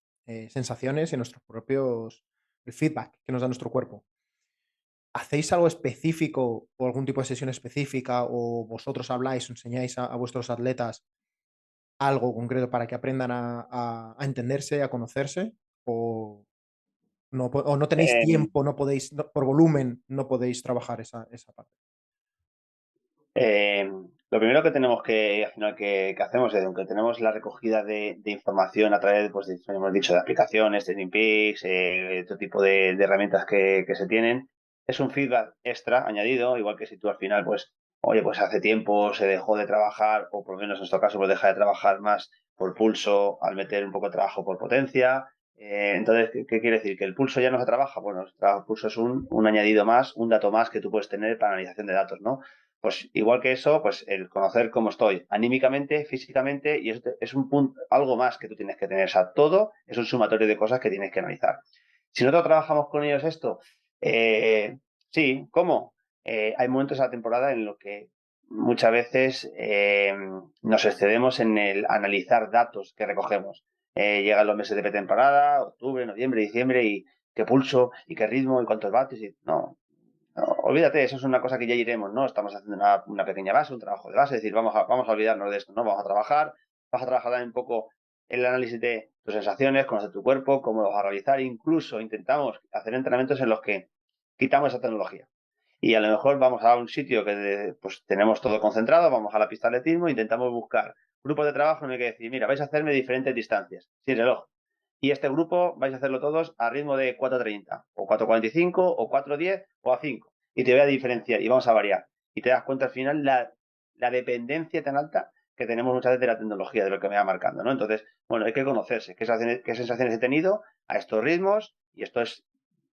sensaciones y a nuestros propios, el feedback que nos da nuestro cuerpo. ¿Hacéis algo específico o algún tipo de sesión específica, o vosotros habláis o enseñáis a vuestros atletas algo concreto para que aprendan a entenderse, a conocerse? ¿O no tenéis Eh, tiempo, no podéis, por volumen, no podéis trabajar esa parte? lo primero que tenemos al final que hacemos es, aunque tenemos la recogida de información a través, pues, hemos dicho, de aplicaciones, Training Peaks, otro tipo de herramientas que se tienen, es un feedback extra añadido, igual que si tú al final, pues, oye, pues hace tiempo se dejó de trabajar, o por lo menos en nuestro caso, pues deja de trabajar más por pulso al meter un poco de trabajo por potencia. Entonces, ¿qué quiere decir? ¿Que el pulso ya no se trabaja? Bueno, el pulso es un añadido más, un dato más que tú puedes tener para analización de datos, ¿no? Pues igual que eso, pues el conocer cómo estoy anímicamente, físicamente, y eso es un punto, algo más que tú tienes que tener. O sea, todo es un sumatorio de cosas que tienes que analizar. Si nosotros trabajamos con ellos esto, sí, ¿cómo? Hay momentos de la temporada en los que muchas veces nos excedemos en el analizar datos que recogemos. Llegan los meses de pretemporada, octubre, noviembre, diciembre, y qué pulso, y qué ritmo, y cuántos vatios, y no, olvídate, eso es una cosa que ya iremos, ¿no? Estamos haciendo una pequeña base, un trabajo de base, es decir, vamos a olvidarnos de esto, ¿no? Vas a trabajar también un poco el análisis de tus sensaciones, conocer tu cuerpo, cómo lo vas a realizar, incluso intentamos hacer entrenamientos en los que quitamos esa tecnología. Y a lo mejor vamos a un sitio que pues tenemos todo concentrado, vamos a la pista de atletismo, intentamos buscar grupos de trabajo en el que decir, mira, vais a hacerme diferentes distancias, sin reloj. Y este grupo vais a hacerlo todos a ritmo de 4:30, o 4:45, o 4:10, o a 5. Y te voy a diferenciar y vamos a variar. Y te das cuenta al final la dependencia tan alta que tenemos muchas veces de la tecnología, de lo que me va marcando, ¿no? Entonces, bueno, hay que conocerse qué sensaciones he tenido a estos ritmos, y esto es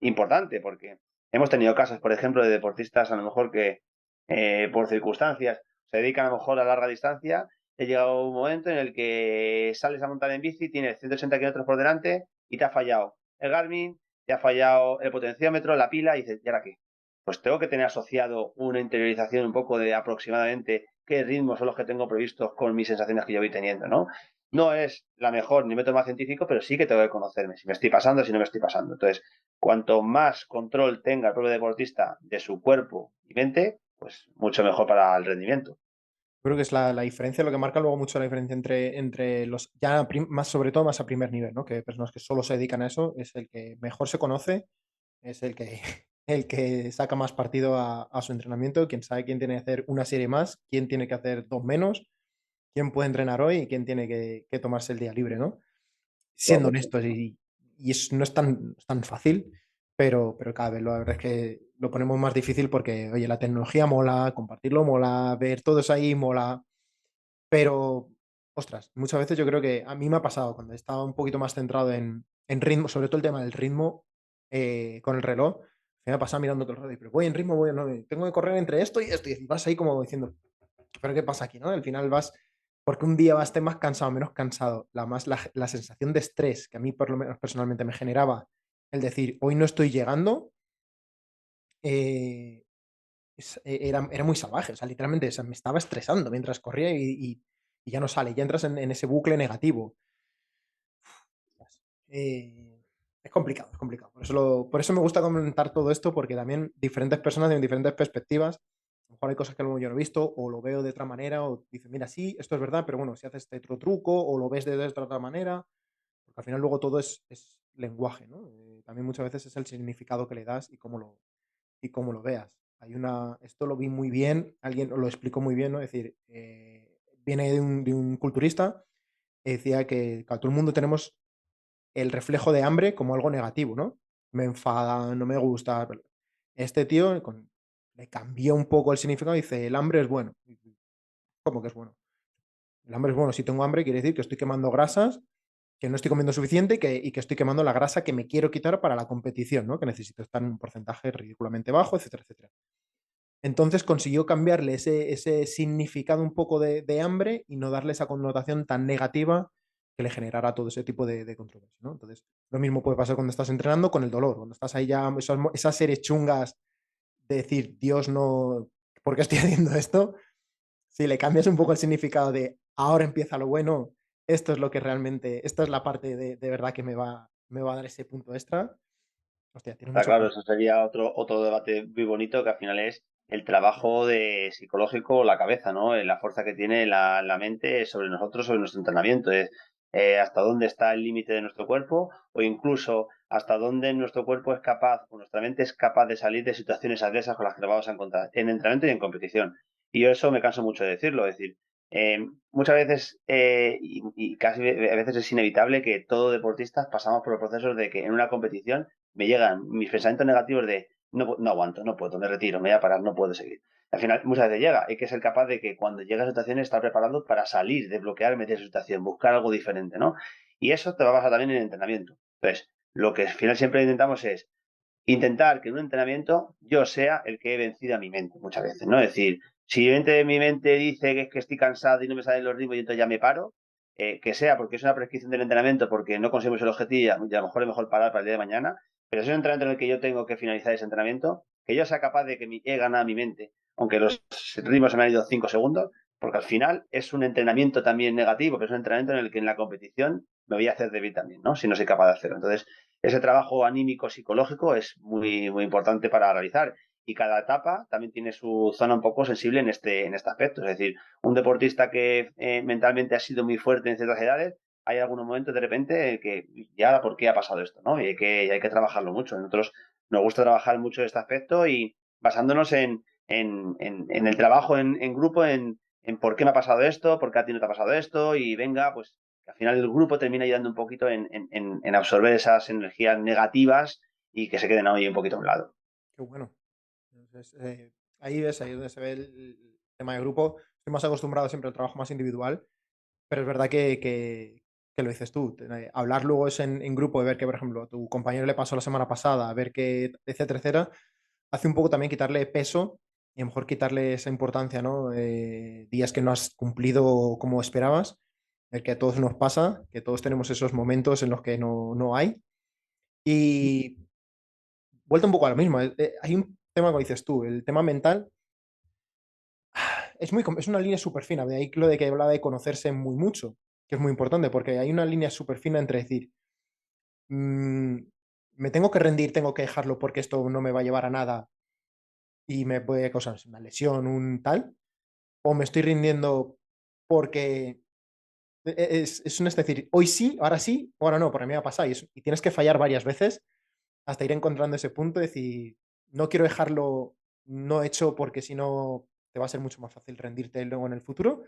importante porque hemos tenido casos, por ejemplo, de deportistas a lo mejor que por circunstancias, se dedican a lo mejor a larga distancia, he llegado un momento en el que sales a montar en bici, tienes 180 kilómetros por delante y te ha fallado el Garmin, te ha fallado el potenciómetro, la pila, y dices, ¿y ahora qué? Pues tengo que tener asociado una interiorización un poco de aproximadamente qué ritmos son los que tengo previstos con mis sensaciones que yo voy teniendo, ¿no? No es la mejor ni método más científico, pero sí que tengo que conocerme, si me estoy pasando, si no me estoy pasando. Entonces, cuanto más control tenga el propio deportista de su cuerpo y mente, pues mucho mejor para el rendimiento. Creo que es la diferencia, lo que marca luego mucho la diferencia entre los, ya más sobre todo más a primer nivel, ¿no? Que personas que solo se dedican a eso, es el que mejor se conoce, es el que, el que saca más partido a su entrenamiento, quien sabe quién tiene que hacer una serie más, quién tiene que hacer dos menos, quién puede entrenar hoy y quién tiene que tomarse el día libre, ¿no? Siendo Correcto. honestos, y no es tan fácil, pero cada vez la verdad es que lo ponemos más difícil porque, oye, la tecnología mola, compartirlo mola, ver todos ahí mola, pero, ostras, muchas veces yo creo que a mí me ha pasado cuando estaba un poquito más centrado en ritmo, sobre todo el tema del ritmo con el reloj, me ha pasado mirando todo el rato, pero voy en ritmo, no, tengo que correr entre esto y esto, y vas ahí como diciendo, pero ¿qué pasa aquí, no? Al final vas, porque un día vas a estar más cansado, menos cansado, la sensación de estrés que a mí por lo menos personalmente me generaba el decir, hoy no estoy llegando, eh, era muy salvaje, o sea, literalmente, o sea, me estaba estresando mientras corría y ya no sale, ya entras en ese bucle negativo. Eh, es complicado, es complicado. Por eso me gusta comentar todo esto, porque también diferentes personas tienen diferentes perspectivas. A lo mejor hay cosas que yo no he visto, o lo veo de otra manera, o dicen, mira, sí, esto es verdad, pero bueno, si haces este otro truco, o lo ves de esta otra manera, porque al final luego todo es lenguaje, ¿no? También muchas veces es el significado que le das y cómo lo veas. Esto lo vi muy bien, alguien lo explicó muy bien, ¿no? Es decir, viene de un culturista que decía que claro, todo el mundo tenemos el reflejo de hambre como algo negativo, ¿no? Me enfada, no me gusta. Este tío le cambió un poco el significado y dice, el hambre es bueno. ¿Cómo que es bueno? El hambre es bueno. Si tengo hambre, quiere decir que estoy quemando grasas, que no estoy comiendo suficiente y que estoy quemando la grasa que me quiero quitar para la competición, ¿no? Que necesito estar en un porcentaje ridículamente bajo, etcétera, etcétera. Entonces consiguió cambiarle ese significado un poco de hambre y no darle esa connotación tan negativa que le generara todo ese tipo de controversia, ¿no? Entonces, lo mismo puede pasar cuando estás entrenando con el dolor, cuando estás ahí ya, esas series chungas de decir, Dios, no, ¿por qué estoy haciendo esto? Si le cambias un poco el significado de ahora empieza lo bueno, esto es lo que realmente, esta es la parte de verdad que me va a dar ese punto extra, hostia, tiene Está mucho claro, valor. eso sería otro debate muy bonito que al final es el trabajo de psicológico, la cabeza, ¿no? La fuerza que tiene la mente sobre nosotros, sobre nuestro entrenamiento. Es hasta dónde está el límite de nuestro cuerpo o incluso hasta dónde nuestro cuerpo es capaz o nuestra mente es capaz de salir de situaciones adversas con las que nos vamos a encontrar en entrenamiento y en competición. Y yo eso me canso mucho de decirlo, es decir, muchas veces y casi a veces es inevitable que todo deportistas pasamos por los procesos de que en una competición me llegan mis pensamientos negativos de no aguanto, no puedo, me retiro, me voy a parar, no puedo seguir. Al final muchas veces llega, hay que ser capaz de que cuando llega a situaciones estar preparado para salir, desbloquearme de esa situación, buscar algo diferente, ¿no? Y eso te va a pasar también en el entrenamiento. Entonces, lo que al final siempre intentamos es intentar que en un entrenamiento yo sea el que he vencido a mi mente muchas veces, ¿no? Es decir, si mi mente dice que es que estoy cansado y no me salen los ritmos y entonces ya me paro, que sea porque es una prescripción del entrenamiento, porque no conseguimos el objetivo y a lo mejor es mejor parar para el día de mañana, pero si es un entrenamiento en el que yo tengo que finalizar ese entrenamiento, que yo sea capaz de que he ganado a mi mente, aunque los ritmos se me han ido 5 segundos, porque al final es un entrenamiento también negativo, pero es un entrenamiento en el que en la competición me voy a hacer débil también, ¿no? Si no soy capaz de hacerlo. Entonces, ese trabajo anímico psicológico es muy, muy importante para realizar y cada etapa también tiene su zona un poco sensible en este aspecto. Es decir, un deportista que mentalmente ha sido muy fuerte en ciertas edades, hay algunos momentos de repente que ya, ¿por qué ha pasado esto? ¿No? Y hay que trabajarlo mucho. Nosotros nos gusta trabajar mucho este aspecto y basándonos en el trabajo en grupo, en por qué me ha pasado esto, por qué a ti no te ha pasado esto y venga, pues que al final el grupo termina ayudando un poquito en absorber esas energías negativas y que se queden ahí un poquito a un lado. Qué bueno. Entonces, ahí es donde se ve el tema de grupo. Estoy más acostumbrado siempre al trabajo más individual, pero es verdad que lo dices tú. Hablar luego es en grupo y ver que, por ejemplo, a tu compañero le pasó la semana pasada, ver que, etcétera, etcétera, hace un poco también quitarle peso y a lo mejor quitarle esa importancia, ¿no? Días que no has cumplido como esperabas, el que a todos nos pasa, que todos tenemos esos momentos en los que no hay. Y vuelta un poco a lo mismo, hay un tema, como dices tú, el tema mental es una línea súper fina, de ahí lo de que hablaba de conocerse muy mucho, que es muy importante, porque hay una línea súper fina entre decir, mm, me tengo que rendir, tengo que dejarlo porque esto no me va a llevar a nada y me puede causar una lesión, un tal, o me estoy rindiendo porque es decir, hoy sí, ahora no, porque me va a pasar y tienes que fallar varias veces hasta ir encontrando ese punto y decir, no quiero dejarlo no hecho porque si no te va a ser mucho más fácil rendirte luego en el futuro,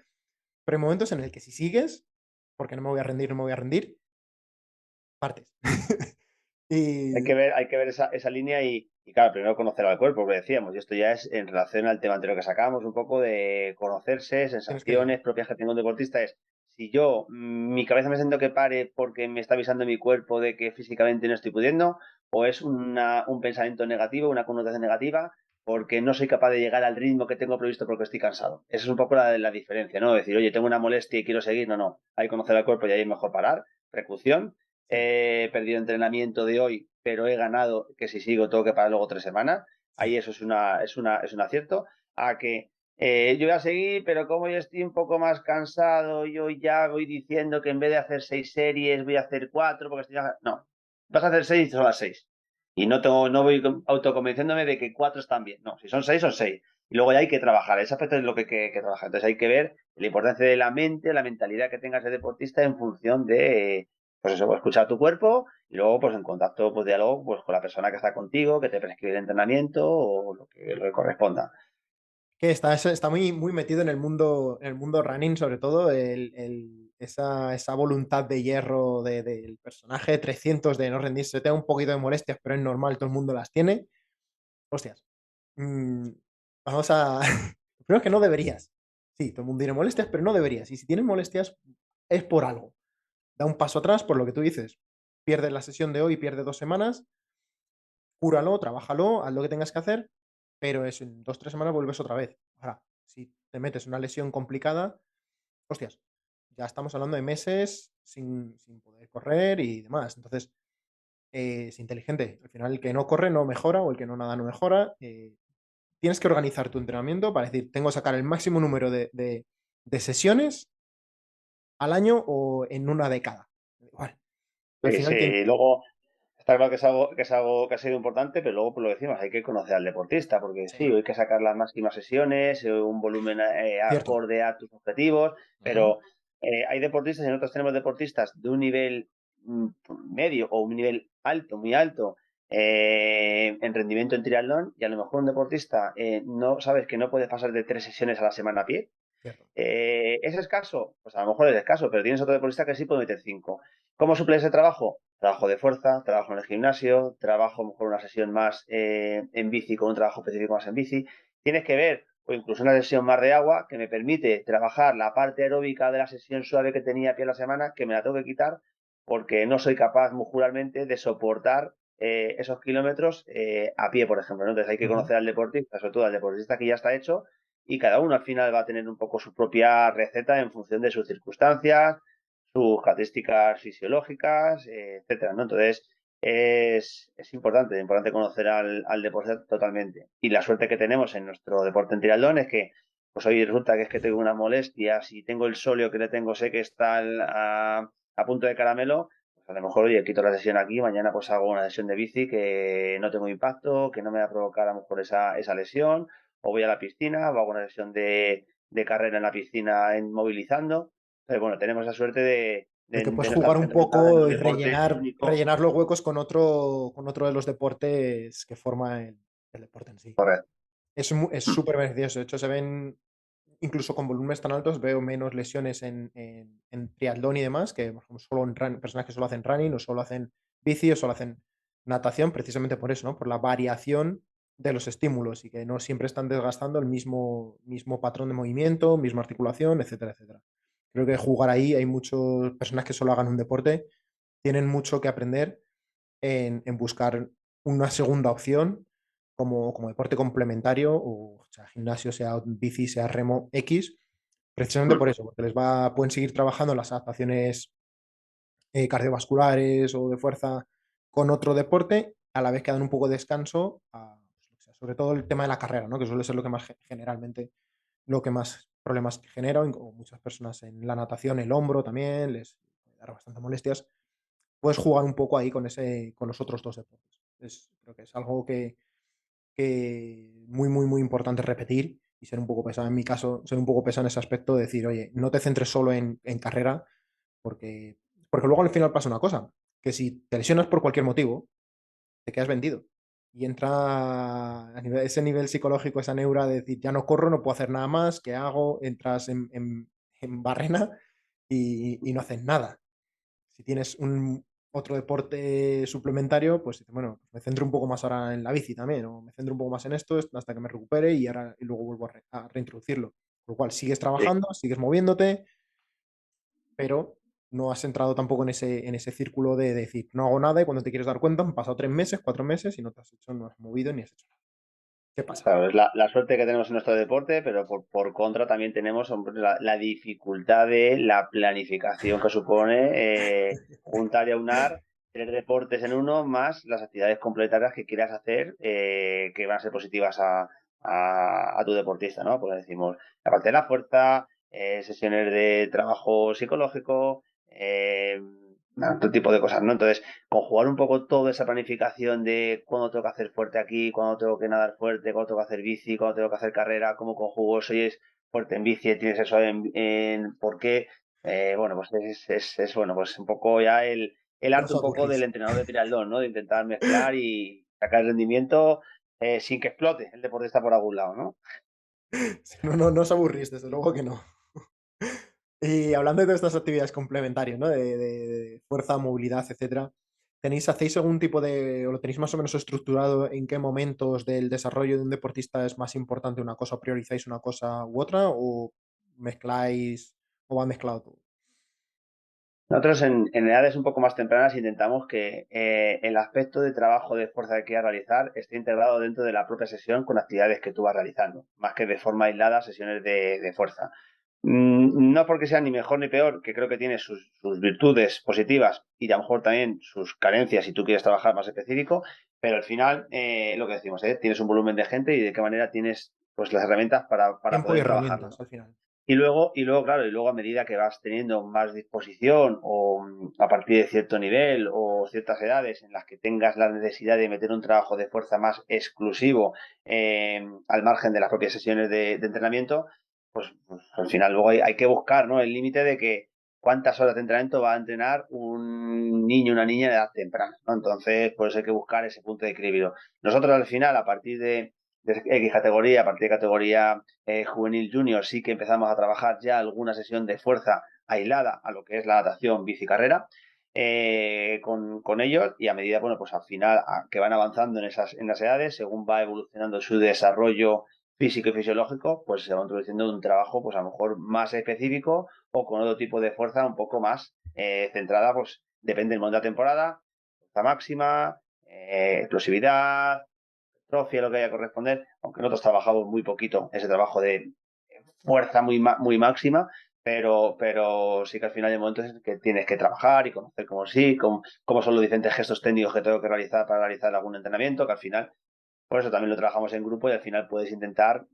pero hay momentos en el que si sigues, porque no me voy a rendir, no me voy a rendir, partes. Y Hay que ver esa línea y, claro, primero conocer al cuerpo, porque decíamos, y esto ya es en relación al tema anterior que sacamos, un poco de conocerse, tienes que... sensaciones propias que tengo un deportista, es si yo, mi cabeza me siento que pare porque me está avisando mi cuerpo de que físicamente no estoy pudiendo, o es un pensamiento negativo, una connotación negativa, porque no soy capaz de llegar al ritmo que tengo previsto porque estoy cansado. Esa es un poco la diferencia, ¿no? Decir, oye, tengo una molestia y quiero seguir, no, hay que conocer al cuerpo y ahí es mejor parar, precaución. Sí, He perdido entrenamiento de hoy, pero he ganado, que si sigo tengo que parar luego 3 semanas. sí. Ahí eso es un acierto. A que yo voy a seguir, pero como yo estoy un poco más cansado, yo ya voy diciendo que en vez de hacer 6 series, voy a hacer 4, porque estoy... No, vas a hacer 6 y son las 6. Y no voy autoconvenciéndome de que 4 están bien. No, si son 6, son 6. Y luego ya hay que trabajar. Ese aspecto es lo que hay que trabajar. Entonces hay que ver la importancia de la mente, la mentalidad que tenga ese deportista en función de, pues eso, escuchar a tu cuerpo y luego pues en contacto, pues diálogo pues con la persona que está contigo, que te prescribe el entrenamiento o lo que corresponda. Que está muy, muy metido en el mundo running, sobre todo, esa voluntad de hierro del personaje, 300 de no rendirse, tengo un poquito de molestias, pero es normal, todo el mundo las tiene. Hostias. Mm, vamos a... Primero que no deberías. Sí, todo el mundo tiene molestias, pero no deberías. Y si tienes molestias, es por algo. Da un paso atrás por lo que tú dices. Pierdes la sesión de hoy, pierdes 2 semanas, cúralo, trabájalo, haz lo que tengas que hacer, pero es en 2, 3 semanas vuelves otra vez. Ahora, si te metes una lesión complicada, hostias, ya estamos hablando de meses sin poder correr y demás. Entonces, es inteligente. Al final, el que no corre no mejora o el que no nada no mejora. Tienes que organizar tu entrenamiento para decir, tengo que sacar el máximo número de sesiones al año o en una década. Igual. Al Sí, sí, final, y luego está claro que es algo que ha sido importante, pero luego, por lo que decimos, hay que conocer al deportista, porque sí, sí, hay que sacar las máximas sesiones, un volumen cierto. acorde a tus objetivos, Ujú. pero hay deportistas y nosotros tenemos deportistas de un nivel mm, medio o un nivel alto, muy alto, en rendimiento en triatlón, y a lo mejor un deportista no sabes que no puede pasar de 3 sesiones a la semana a pie. Cierto. ¿Es escaso? Pues a lo mejor es escaso, pero tienes otro deportista que sí puede meter 5. ¿Cómo suple ese trabajo? Trabajo de fuerza, trabajo en el gimnasio, trabajo a lo mejor una sesión más en bici con un trabajo específico más en bici. Tienes que ver, o incluso una sesión más de agua que me permite trabajar la parte aeróbica de la sesión suave que tenía a pie a la semana, que me la tengo que quitar porque no soy capaz muscularmente de soportar esos kilómetros a pie, por ejemplo, ¿no? Entonces hay que Ujú. conocer al deportista, sobre todo al deportista que ya está hecho, y cada uno al final va a tener un poco su propia receta en función de sus circunstancias, sus características fisiológicas, etcétera, ¿no? Entonces, es importante conocer al deporte totalmente. Y la suerte que tenemos en nuestro deporte en triatlón es que, pues hoy resulta que es que tengo una molestia, si tengo el sóleo que le tengo, sé que está a punto de caramelo, pues a lo mejor, oye, quito la sesión aquí, mañana pues hago una sesión de bici que no tengo impacto, que no me va a provocar a lo mejor esa lesión, o voy a la piscina, o hago una sesión de carrera en la piscina movilizando. Entonces, bueno, tenemos la suerte El que de puedes no estar jugar un centralizado en poco un y deporte único. rellenar los huecos con otro de los deportes que forma el deporte en sí. Correcto. Es súper beneficioso. De hecho, se ven, incluso con volúmenes tan altos, veo menos lesiones en triatlón y demás, que por ejemplo, solo personas que solo hacen running o solo hacen bici o solo hacen natación, precisamente por eso, ¿no? Por la variación de los estímulos y que no siempre están desgastando el mismo patrón de movimiento, misma articulación, etcétera, etcétera. Creo que jugar ahí, hay muchas personas que solo hagan un deporte, tienen mucho que aprender en buscar una segunda opción como deporte complementario, o sea gimnasio, sea bici, sea remo X, precisamente por eso, porque pueden seguir trabajando las adaptaciones cardiovasculares o de fuerza con otro deporte, a la vez que dan un poco de descanso, sobre todo el tema de la carrera, ¿no? Que suele ser lo que más generalmente, lo que más problemas genera, o muchas personas en la natación, el hombro también, les puede dar bastante molestias. Puedes jugar un poco ahí con los otros dos deportes. Creo que es algo que muy, muy, muy importante repetir y ser un poco pesado. En mi caso, ser un poco pesado en ese aspecto, de decir, oye, no te centres solo en carrera, porque, porque luego al final pasa una cosa, que si te lesionas por cualquier motivo, te quedas vendido. Y entra ese nivel psicológico, esa neura de decir, ya no corro, no puedo hacer nada más, ¿qué hago? Entras en barrena y no haces nada. Si tienes otro deporte suplementario, pues bueno, me centro un poco más ahora en la bici también, o me centro un poco más en esto hasta que me recupere y luego vuelvo a reintroducirlo. Con lo cual, sigues Sí. trabajando, sigues moviéndote, pero no has entrado tampoco en ese círculo de decir, no hago nada y cuando te quieres dar cuenta han pasado 3 meses, 4 meses y no te has hecho, no has movido ni has hecho nada. ¿Qué pasa? Claro, es la suerte que tenemos en nuestro deporte, pero por contra también tenemos, hombre, la dificultad de la planificación que supone juntar y aunar 3 deportes en uno, más las actividades complementarias que quieras hacer, que van a ser positivas a tu deportista, ¿no? Pues decimos, la parte de la fuerza, sesiones de trabajo psicológico, otro tipo de cosas, ¿no? Entonces, conjugar un poco toda esa planificación de cuándo tengo que hacer fuerte aquí, cuándo tengo que nadar fuerte, cuándo tengo que hacer bici, cuándo tengo que hacer carrera, cómo conjugo, si es fuerte en bici, tienes eso en por qué. Bueno, pues bueno, pues un poco ya el No arte os un poco del aburrís. entrenador de triatlón, ¿no? De intentar mezclar y sacar el rendimiento sin que explote el deportista por algún lado, ¿no? No, no, no os aburrís, desde luego que no. Y hablando de todas estas actividades complementarias, ¿no? De fuerza, movilidad, etcétera, ¿hacéis algún tipo o lo tenéis más o menos estructurado en qué momentos del desarrollo de un deportista es más importante una cosa, o priorizáis una cosa u otra, o mezcláis, o va mezclado todo? Nosotros en edades un poco más tempranas intentamos que el aspecto de trabajo de fuerza que quieras realizar esté integrado dentro de la propia sesión con actividades que tú vas realizando, más que de forma aislada sesiones de fuerza. No porque sea ni mejor ni peor, que creo que tiene sus virtudes positivas y a lo mejor también sus carencias si tú quieres trabajar más específico, pero al final, lo que decimos, tienes un volumen de gente y de qué manera tienes pues las herramientas para Tiempo y poder trabajarlo, herramientas ¿no? al final. Claro, y luego a medida que vas teniendo más disposición o a partir de cierto nivel o ciertas edades en las que tengas la necesidad de meter un trabajo de fuerza más exclusivo al margen de las propias sesiones de entrenamiento, pues al final luego hay que buscar, ¿no? El límite de que cuántas horas de entrenamiento va a entrenar un niño o una niña de edad temprana, ¿no? Entonces, por eso hay que buscar ese punto de equilibrio. Nosotros al final, a partir de X categoría, a partir de categoría juvenil junior, sí que empezamos a trabajar ya alguna sesión de fuerza aislada a lo que es la natación, bici, carrera, con ellos, y a medida, bueno, pues al final que van avanzando en las edades, según va evolucionando su desarrollo físico y fisiológico, pues se va introduciendo un trabajo, pues a lo mejor más específico o con otro tipo de fuerza un poco más centrada, pues depende del momento de la temporada, fuerza máxima, explosividad, trofeo, lo que haya que corresponder, aunque nosotros trabajamos muy poquito ese trabajo de fuerza muy máxima, pero sí que al final hay momentos en que tienes que trabajar y conocer cómo son los diferentes gestos técnicos que tengo que realizar para realizar algún entrenamiento, que al final, por eso también lo trabajamos en grupo y al final puedes intentar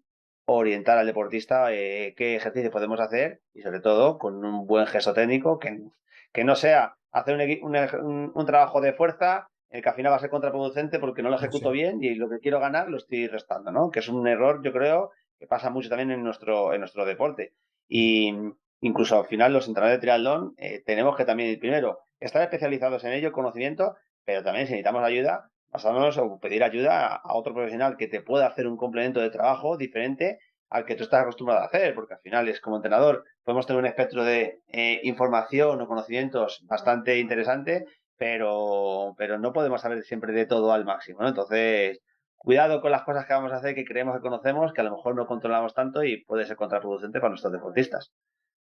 orientar al deportista qué ejercicio podemos hacer y sobre todo con un buen gesto técnico que no sea hacer un trabajo de fuerza el que al final va a ser contraproducente porque no lo No ejecuto sé. bien y lo que quiero ganar lo estoy restando, ¿no? Que es un error, yo creo, que pasa mucho también en nuestro deporte. Y incluso al final los entrenadores de triatlón tenemos que también, primero, estar especializados en ello, conocimiento, pero también si necesitamos ayuda, basándonos o pedir ayuda a otro profesional que te pueda hacer un complemento de trabajo diferente al que tú estás acostumbrado a hacer, porque al final es como entrenador, podemos tener un espectro de información o conocimientos bastante interesante, pero no podemos saber siempre de todo al máximo, ¿no? Entonces, cuidado con las cosas que vamos a hacer que creemos que conocemos, que a lo mejor no controlamos tanto y puede ser contraproducente para nuestros deportistas.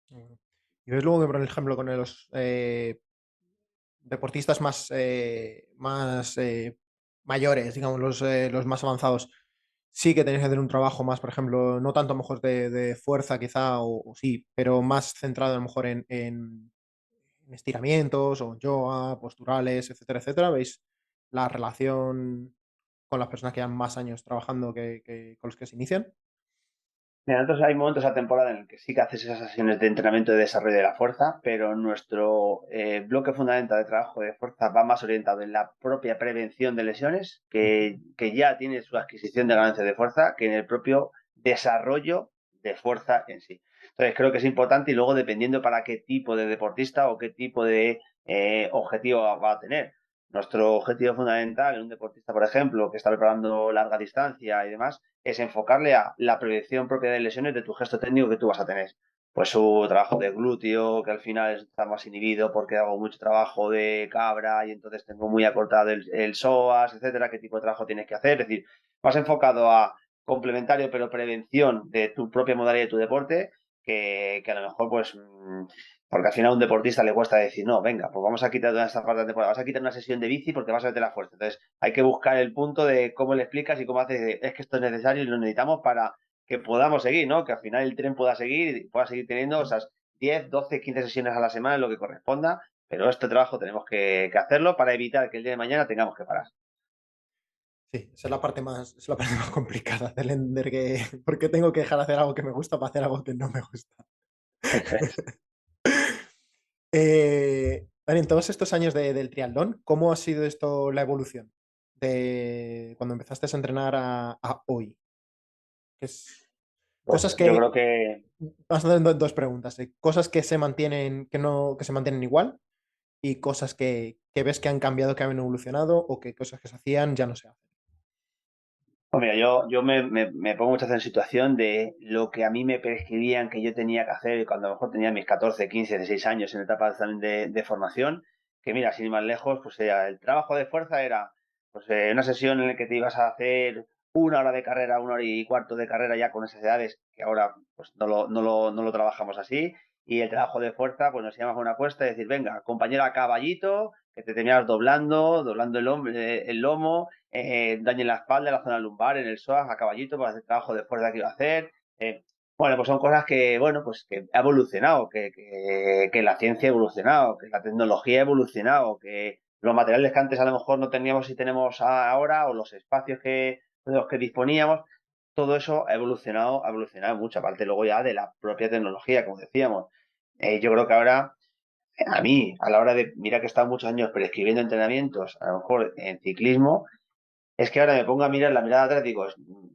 Bueno. Y ves luego que, por ejemplo, con los deportistas más mayores, digamos, los más avanzados, sí que tenéis que hacer un trabajo más, por ejemplo, no tanto a lo mejor de fuerza quizá, o sí, pero más centrado a lo mejor en estiramientos o yoga, posturales, etcétera, etcétera. ¿Veis la relación con las personas que llevan más años trabajando que con los que se inician? Mira, nosotros hay momentos a la temporada en el que sí que haces esas sesiones de entrenamiento y desarrollo de la fuerza, pero nuestro bloque fundamental de trabajo de fuerza va más orientado en la propia prevención de lesiones, que ya tiene su adquisición de ganancias de fuerza, que en el propio desarrollo de fuerza en sí. Entonces creo que es importante y luego dependiendo para qué tipo de deportista o qué tipo de objetivo va a tener. Nuestro objetivo fundamental en un deportista, por ejemplo, que está preparando larga distancia y demás, es enfocarle a la prevención propia de lesiones de tu gesto técnico que tú vas a tener. Pues su trabajo de glúteo, que al final está más inhibido porque hago mucho trabajo de cabra y entonces tengo muy acortado el psoas, etcétera, qué tipo de trabajo tienes que hacer. Es decir, más enfocado a complementario pero prevención de tu propia modalidad de tu deporte, que a lo mejor pues porque al final a un deportista le cuesta decir, no, venga, pues vamos a quitar toda esta parte de temporada, vas a quitar una sesión de bici porque vas a meter la fuerza. Entonces, hay que buscar el punto de cómo le explicas y cómo haces, es que esto es necesario y lo necesitamos para que podamos seguir, ¿no? Que al final el tren pueda seguir y pueda seguir teniendo esas 10, 12, 15 sesiones a la semana, en lo que corresponda, pero este trabajo tenemos que hacerlo para evitar que el día de mañana tengamos que parar. Sí, esa es la parte más, es la parte más complicada, hacerle entender que por qué tengo que dejar de hacer algo que me gusta para hacer algo que no me gusta. Eso es. Dani, en todos estos años del triatlón, ¿cómo ha sido esto la evolución de cuando empezaste a entrenar a hoy? Que es, cosas Pues yo que, creo que vamos a hacer dos preguntas, cosas que se mantienen, que no, que se mantienen igual y cosas que ves que han cambiado, que han evolucionado o que cosas que se hacían ya no se hacen. pues mira, yo me pongo muchas veces en situación de lo que a mí me prescribían que yo tenía que hacer cuando a lo mejor tenía mis 14, 15, 16 años en etapas también de formación, que mira, sin ir más lejos, pues el trabajo de fuerza era pues una sesión en la que te ibas a hacer una hora de carrera, una hora y cuarto de carrera ya con esas edades, que ahora pues no lo trabajamos así, y el trabajo de fuerza, pues nos íbamos a una cuesta y decir, venga, compañera caballito, que te terminas doblando el lomo, daño en la espalda, en la zona lumbar, en el psoas, a caballito, para hacer trabajo de fuerza que iba a hacer. Bueno, pues son cosas que, bueno, pues que ha evolucionado, que la ciencia ha evolucionado, que la tecnología ha evolucionado, que los materiales que antes a lo mejor no teníamos y tenemos ahora, o los espacios de los que disponíamos, todo eso ha evolucionado mucho, aparte luego ya de la propia tecnología, como decíamos. Yo creo que ahora a mí, a la hora de, mira que he estado muchos años prescribiendo entrenamientos, a lo mejor en ciclismo, es que ahora me pongo a mirar la mirada atrás y digo,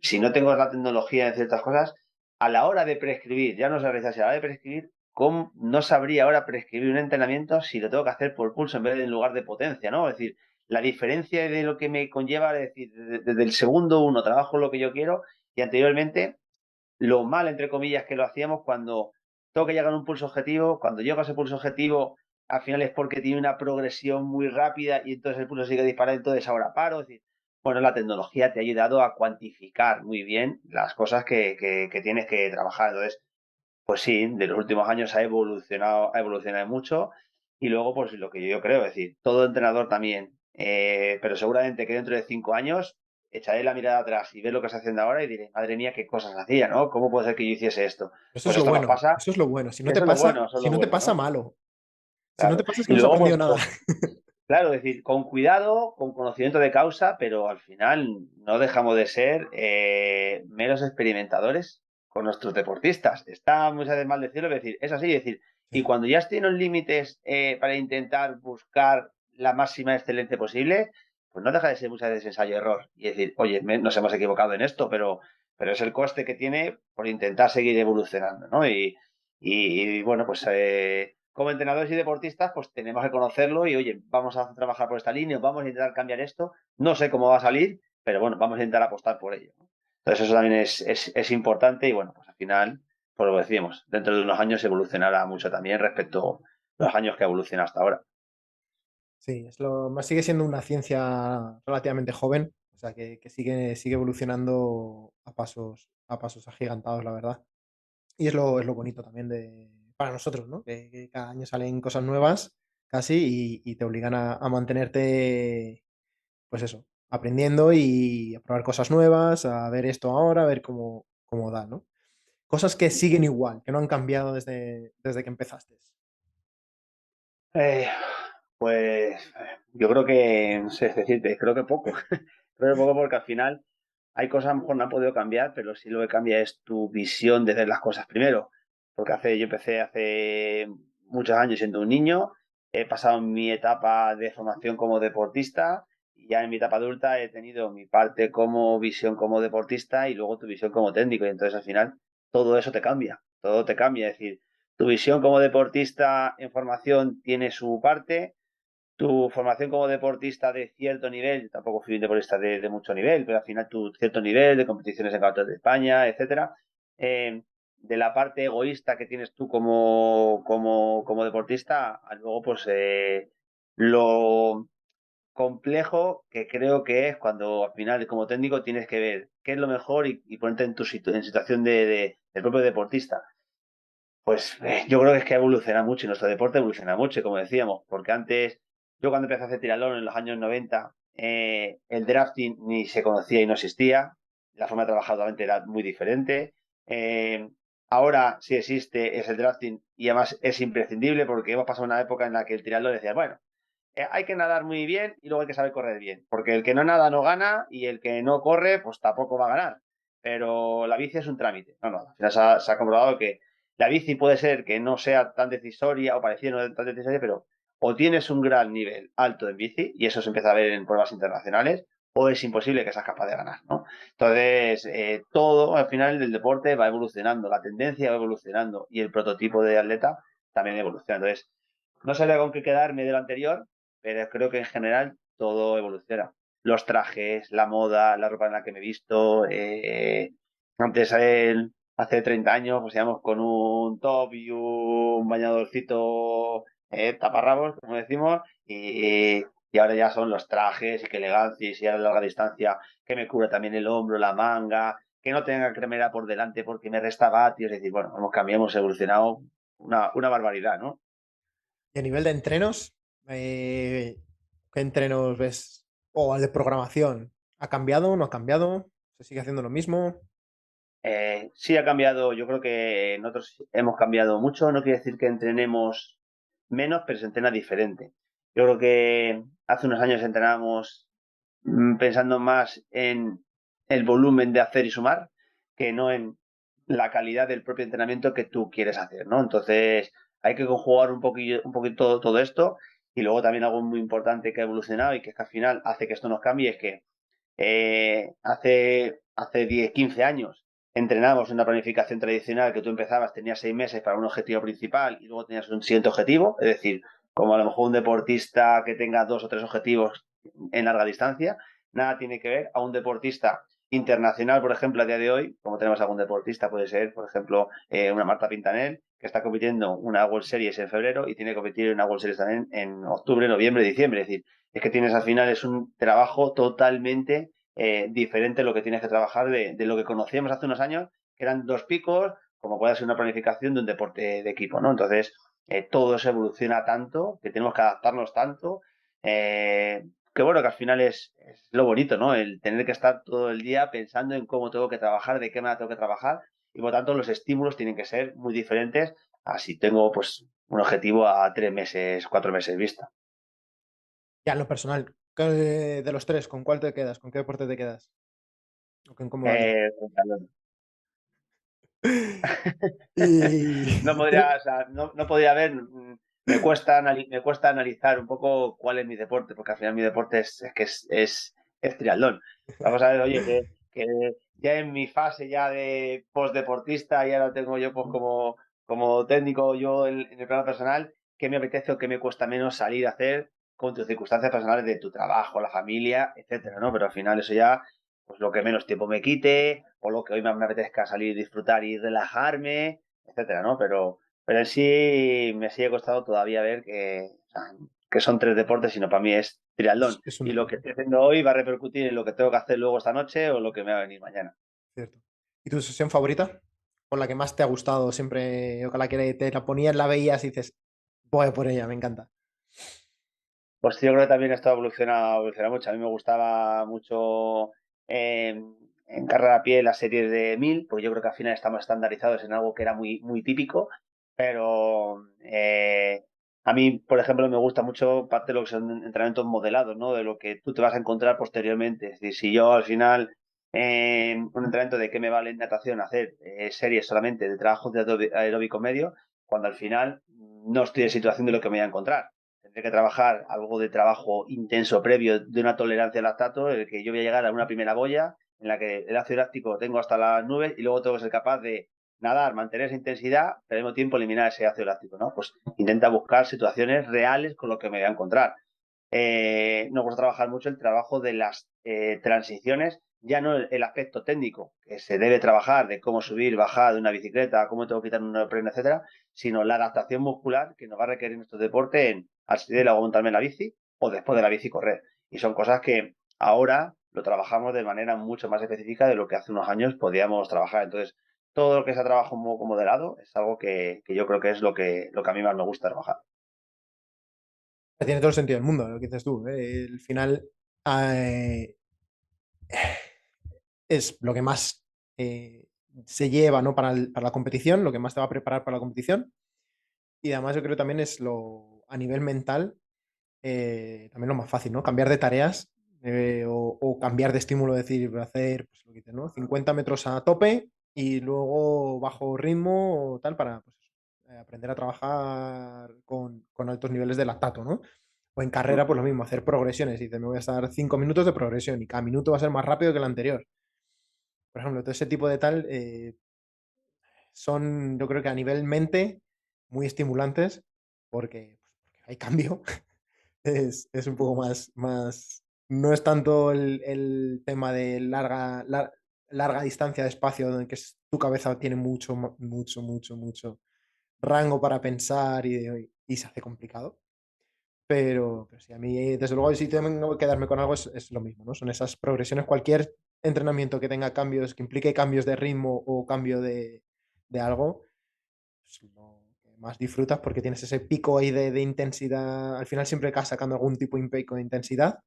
si no tengo la tecnología en ciertas cosas, a la hora de prescribir, ya no sé realizar, si a la hora de prescribir, ¿cómo no sabría ahora prescribir un entrenamiento si lo tengo que hacer por pulso en vez de en lugar de potencia, ¿no? Es decir, la diferencia de lo que me conlleva, es decir, desde el segundo uno trabajo lo que yo quiero y anteriormente lo mal, entre comillas, que lo hacíamos cuando tengo que llegar a un pulso objetivo, cuando llego a ese pulso objetivo, al final es porque tiene una progresión muy rápida y entonces el pulso sigue disparando, entonces ahora paro. Es decir, bueno, la tecnología te ha ayudado a cuantificar muy bien las cosas que tienes que trabajar. Entonces, pues sí, de los últimos años ha evolucionado mucho. Y luego, pues lo que yo creo, es decir, todo entrenador también, pero seguramente que dentro de 5 años echaré la mirada atrás y ver lo que está haciendo ahora y diré, madre mía, qué cosas hacía, ¿no? ¿Cómo puede ser que yo hiciese esto? Eso es Pues lo esto nos bueno, pasa, eso es lo bueno. Si no te eso es lo pasa, bueno, eso es si lo no te bueno, pasa, ¿no? malo. Si no Claro. te pasa es que Y no has luego, aprendido pues, nada. claro, es decir, con cuidado, con conocimiento de causa, pero al final no dejamos de ser meros experimentadores con nuestros deportistas. Está muchas veces mal decirlo, es decir, es así, es decir, y Sí. cuando ya estoy en los límites para intentar buscar la máxima excelencia posible, pues no deja de ser muchas veces ensayo-error. Y decir, oye, nos hemos equivocado en esto, pero es el coste que tiene por intentar seguir evolucionando, ¿no? Y bueno, pues como entrenadores y deportistas, pues tenemos que conocerlo y, oye, vamos a trabajar por esta línea, vamos a intentar cambiar esto. No sé cómo va a salir, pero bueno, vamos a intentar apostar por ello, ¿no? Entonces eso también es importante y bueno, pues al final, pues lo decimos, dentro de unos años evolucionará mucho también respecto a los años que evoluciona hasta ahora. Sí, más sigue siendo una ciencia relativamente joven, o sea que sigue evolucionando a pasos agigantados, la verdad. Y es lo bonito también para nosotros, ¿no? Que cada año salen cosas nuevas casi y te obligan a mantenerte, pues eso, aprendiendo y a probar cosas nuevas, a ver esto ahora, a ver cómo da, ¿no? Cosas que siguen igual, que no han cambiado desde que empezaste. Eh, yo creo que, no sé, es decirte, creo que poco. Creo que poco porque al final hay cosas a lo mejor no han podido cambiar, pero sí lo que cambia es tu visión de ver las cosas primero. Porque yo empecé hace muchos años siendo un niño, he pasado mi etapa de formación como deportista y ya en mi etapa adulta he tenido mi parte como visión como deportista y luego tu visión como técnico. Y entonces al final todo eso te cambia, todo te cambia. Es decir, tu visión como deportista en formación tiene su parte, tu formación como deportista de cierto nivel, tampoco fui un deportista de mucho nivel, pero al final tu cierto nivel de competiciones en campeonatos de España, etcétera, de la parte egoísta que tienes tú como deportista, a luego pues lo complejo que creo que es cuando al final como técnico tienes que ver qué es lo mejor y ponerte en situación del propio deportista. Pues yo creo que es que evoluciona mucho y nuestro deporte evoluciona mucho, como decíamos, porque antes, yo cuando empecé a hacer triatlón en los años 90, el drafting ni se conocía y no existía, la forma de trabajar obviamente era muy diferente. Eh, Ahora sí existe, es el drafting y además es imprescindible porque hemos pasado una época en la que el triatlón decía, bueno, hay que nadar muy bien y luego hay que saber correr bien, porque el que no nada no gana y el que no corre pues tampoco va a ganar. Pero la bici es un trámite. No, al final se ha comprobado que la bici puede ser que no sea tan decisoria o parecida no tan decisoria, pero o tienes un gran nivel alto en bici, y eso se empieza a ver en pruebas internacionales, o es imposible que seas capaz de ganar, ¿no? Entonces, todo al final del deporte va evolucionando, la tendencia va evolucionando y el prototipo de atleta también evoluciona. Entonces, no sabía con qué quedarme de lo anterior, pero creo que en general todo evoluciona. Los trajes, la moda, la ropa en la que me he visto. Antes, hace 30 años, pues íbamos con un top y un bañadorcito taparrabos, como decimos, y ahora ya son los trajes y qué elegancia, y si a larga distancia, que me cubre también el hombro, la manga, que no tenga cremera por delante porque me resta vatios. Es decir, bueno, hemos cambiado, hemos evolucionado una barbaridad, ¿no? Y a nivel de entrenos, eh, ¿qué entrenos ves? O el de programación, ¿ha cambiado o no ha cambiado? ¿Se sigue haciendo lo mismo? Sí ha cambiado, yo creo que nosotros hemos cambiado mucho, no quiere decir que entrenemos menos, pero se entrena diferente. Yo creo que hace unos años entrenábamos pensando más en el volumen de hacer y sumar, que no en la calidad del propio entrenamiento que tú quieres hacer, ¿no? Entonces hay que conjugar un poquito todo esto, y luego también algo muy importante que ha evolucionado y que es que al final hace que esto nos cambie es que hace 10, 15 años entrenábamos una planificación tradicional que tú empezabas, tenías 6 meses para un objetivo principal y luego tenías un siguiente objetivo, es decir, como a lo mejor un deportista que tenga 2 o 3 objetivos en larga distancia, nada tiene que ver a un deportista internacional, por ejemplo, a día de hoy, como tenemos algún deportista, puede ser, por ejemplo, una Marta Pintanel, que está compitiendo una World Series en febrero y tiene que competir en una World Series también en octubre, noviembre, diciembre. Es decir, es que tienes al final, es un trabajo totalmente diferente lo que tienes que trabajar de lo que conocíamos hace unos años, que eran 2 picos, como puede ser una planificación de un deporte de equipo, ¿no? Entonces, todo se evoluciona tanto, que tenemos que adaptarnos tanto, que bueno, que al final es lo bonito, ¿no? El tener que estar todo el día pensando en cómo tengo que trabajar, de qué manera tengo que trabajar, y por tanto los estímulos tienen que ser muy diferentes a si tengo pues un objetivo a 3 meses, 4 meses vista. Ya en lo personal, de los tres, ¿con cuál te quedas? ¿Con qué deporte te quedas? ¿O con modalidad? Eh, Y no podría, o sea, no podría haber, me cuesta analizar un poco cuál es mi deporte, porque al final mi deporte es triatlón. Vamos a ver, oye, que ya en mi fase ya de postdeportista, y ahora tengo yo pues como técnico yo en el plano personal, qué me apetece o qué me cuesta menos salir a hacer con tus circunstancias personales de tu trabajo, la familia, etcétera, ¿no? Pero al final eso ya, pues lo que menos tiempo me quite, o lo que hoy más me apetezca salir, disfrutar y relajarme, etcétera, ¿no? Pero en sí me sigue costado todavía ver o sea, que son 3 deportes, sino para mí es triatlón. es Y una lo que cosa, estoy haciendo hoy va a repercutir en lo que tengo que hacer luego esta noche o lo que me va a venir mañana. cierto. ¿Y tu sesión favorita? ¿Con la que más te ha gustado siempre? ¿O con la que te la ponías, la veías y dices, voy a por ella, me encanta? Pues yo creo que también esto evoluciona mucho. A mí me gustaba mucho en carrera a pie las series de 1000, porque yo creo que al final estamos estandarizados en algo que era muy, muy típico, pero a mí, por ejemplo, me gusta mucho parte de lo que son entrenamientos modelados, ¿no? De lo que tú te vas a encontrar posteriormente. Es decir, si yo al final, un entrenamiento de qué me vale en natación hacer series solamente de trabajos de aeróbico medio, cuando al final no estoy en situación de lo que me voy a encontrar. Tendré que trabajar algo de trabajo intenso previo de una tolerancia al lactato, en el que yo voy a llegar a una primera boya en la que el ácido láctico lo tengo hasta las nubes y luego tengo que ser capaz de nadar, mantener esa intensidad, pero al mismo tiempo eliminar ese ácido láctico, ¿no? Pues intenta buscar situaciones reales con lo que me voy a encontrar. Nos gusta trabajar mucho el trabajo de las transiciones, ya no el aspecto técnico que se debe trabajar de cómo subir, bajar de una bicicleta, cómo tengo que quitar un neopreno, etcétera, sino la adaptación muscular que nos va a requerir nuestro deporte en al salir luego montarme en la bici o después de la bici correr. Y son cosas que ahora lo trabajamos de manera mucho más específica de lo que hace unos años podíamos trabajar. Entonces, todo lo que sea trabajo modelado es algo que yo creo que es lo que a mí más me gusta trabajar. Tiene todo el sentido del mundo lo que dices tú. El final eh, es lo que más se lleva, ¿no? Para la competición, lo que más te va a preparar para la competición. Y además yo creo que también es a nivel mental, también lo más fácil, ¿no? Cambiar de tareas o cambiar de estímulo, decir, hacer, pues lo que dices, ¿no? 50 metros a tope y luego bajo ritmo o tal para pues, aprender a trabajar con altos niveles de lactato, ¿no? O en carrera, pues lo mismo, hacer progresiones. Dice, me voy a estar 5 minutos de progresión y cada minuto va a ser más rápido que el anterior. Por ejemplo, todo ese tipo de tal son, yo creo que a nivel mente, muy estimulantes porque hay cambio. Es un poco más. No es tanto el tema de larga distancia de espacio, donde que tu cabeza tiene mucho rango para pensar y se hace complicado. Pero sí, a mí, desde luego, si tengo que quedarme con algo, es lo mismo, ¿no? Son esas progresiones. Cualquier entrenamiento que tenga cambios, que implique cambios de ritmo o cambio de algo, pues lo que más disfrutas porque tienes ese pico ahí de intensidad. Al final siempre acabas sacando algún tipo de pico de intensidad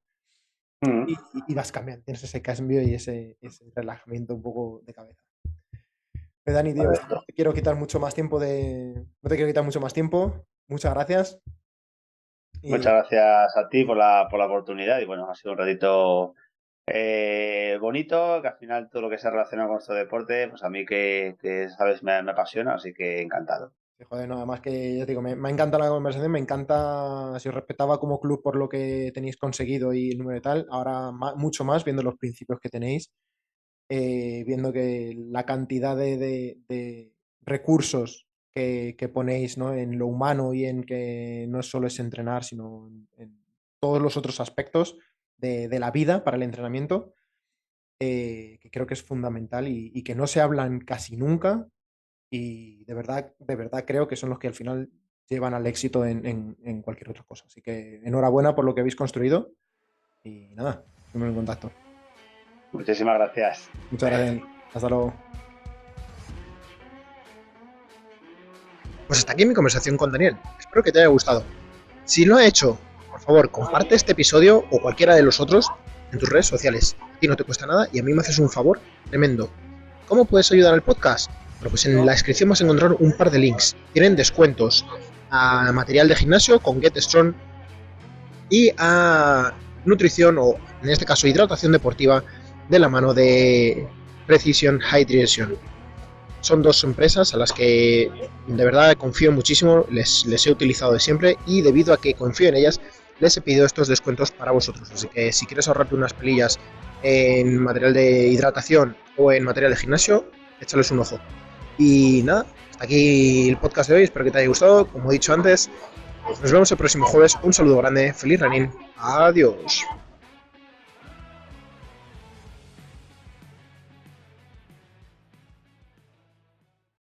y vas cambiando. Tienes ese cambio y ese relajamiento un poco de cabeza. Pero Dani, tío, no te quiero quitar mucho más tiempo No te quiero quitar mucho más tiempo. Muchas gracias. Muchas gracias a ti por la oportunidad y bueno, ha sido un ratito bonito, que al final todo lo que se relaciona con nuestro deporte, pues a mí que sabes, me apasiona, así que encantado. Sí, joder, no, además que ya te digo, me encanta la conversación, me encanta, si os respetaba como club por lo que tenéis conseguido y el número de tal, ahora mucho más viendo los principios que tenéis, viendo que la cantidad de recursos que ponéis, ¿no? En lo humano y en que no solo es entrenar, sino en todos los otros aspectos de la vida para el entrenamiento, que creo que es fundamental y que no se hablan casi nunca y de verdad creo que son los que al final llevan al éxito en cualquier otra cosa. Así que enhorabuena por lo que habéis construido y nada, seguimos en contacto. Muchísimas gracias. Muchas gracias. Hasta luego. Pues hasta aquí mi conversación con Daniel. Espero que te haya gustado. Si lo ha hecho, por favor, comparte este episodio o cualquiera de los otros en tus redes sociales. A ti no te cuesta nada y a mí me haces un favor tremendo. ¿Cómo puedes ayudar al podcast? Bueno, pues en la descripción vas a encontrar un par de links. Tienen descuentos a material de gimnasio con Get Strong y a nutrición o, en este caso, hidratación deportiva de la mano de Precision Hydration. Son dos empresas a las que de verdad confío muchísimo, les he utilizado de siempre y debido a que confío en ellas, les he pedido estos descuentos para vosotros. Así que si quieres ahorrarte unas pelillas en material de hidratación o en material de gimnasio, échales un ojo. Y nada, hasta aquí el podcast de hoy, espero que te haya gustado. Como he dicho antes, nos vemos el próximo jueves. Un saludo grande, feliz running, adiós.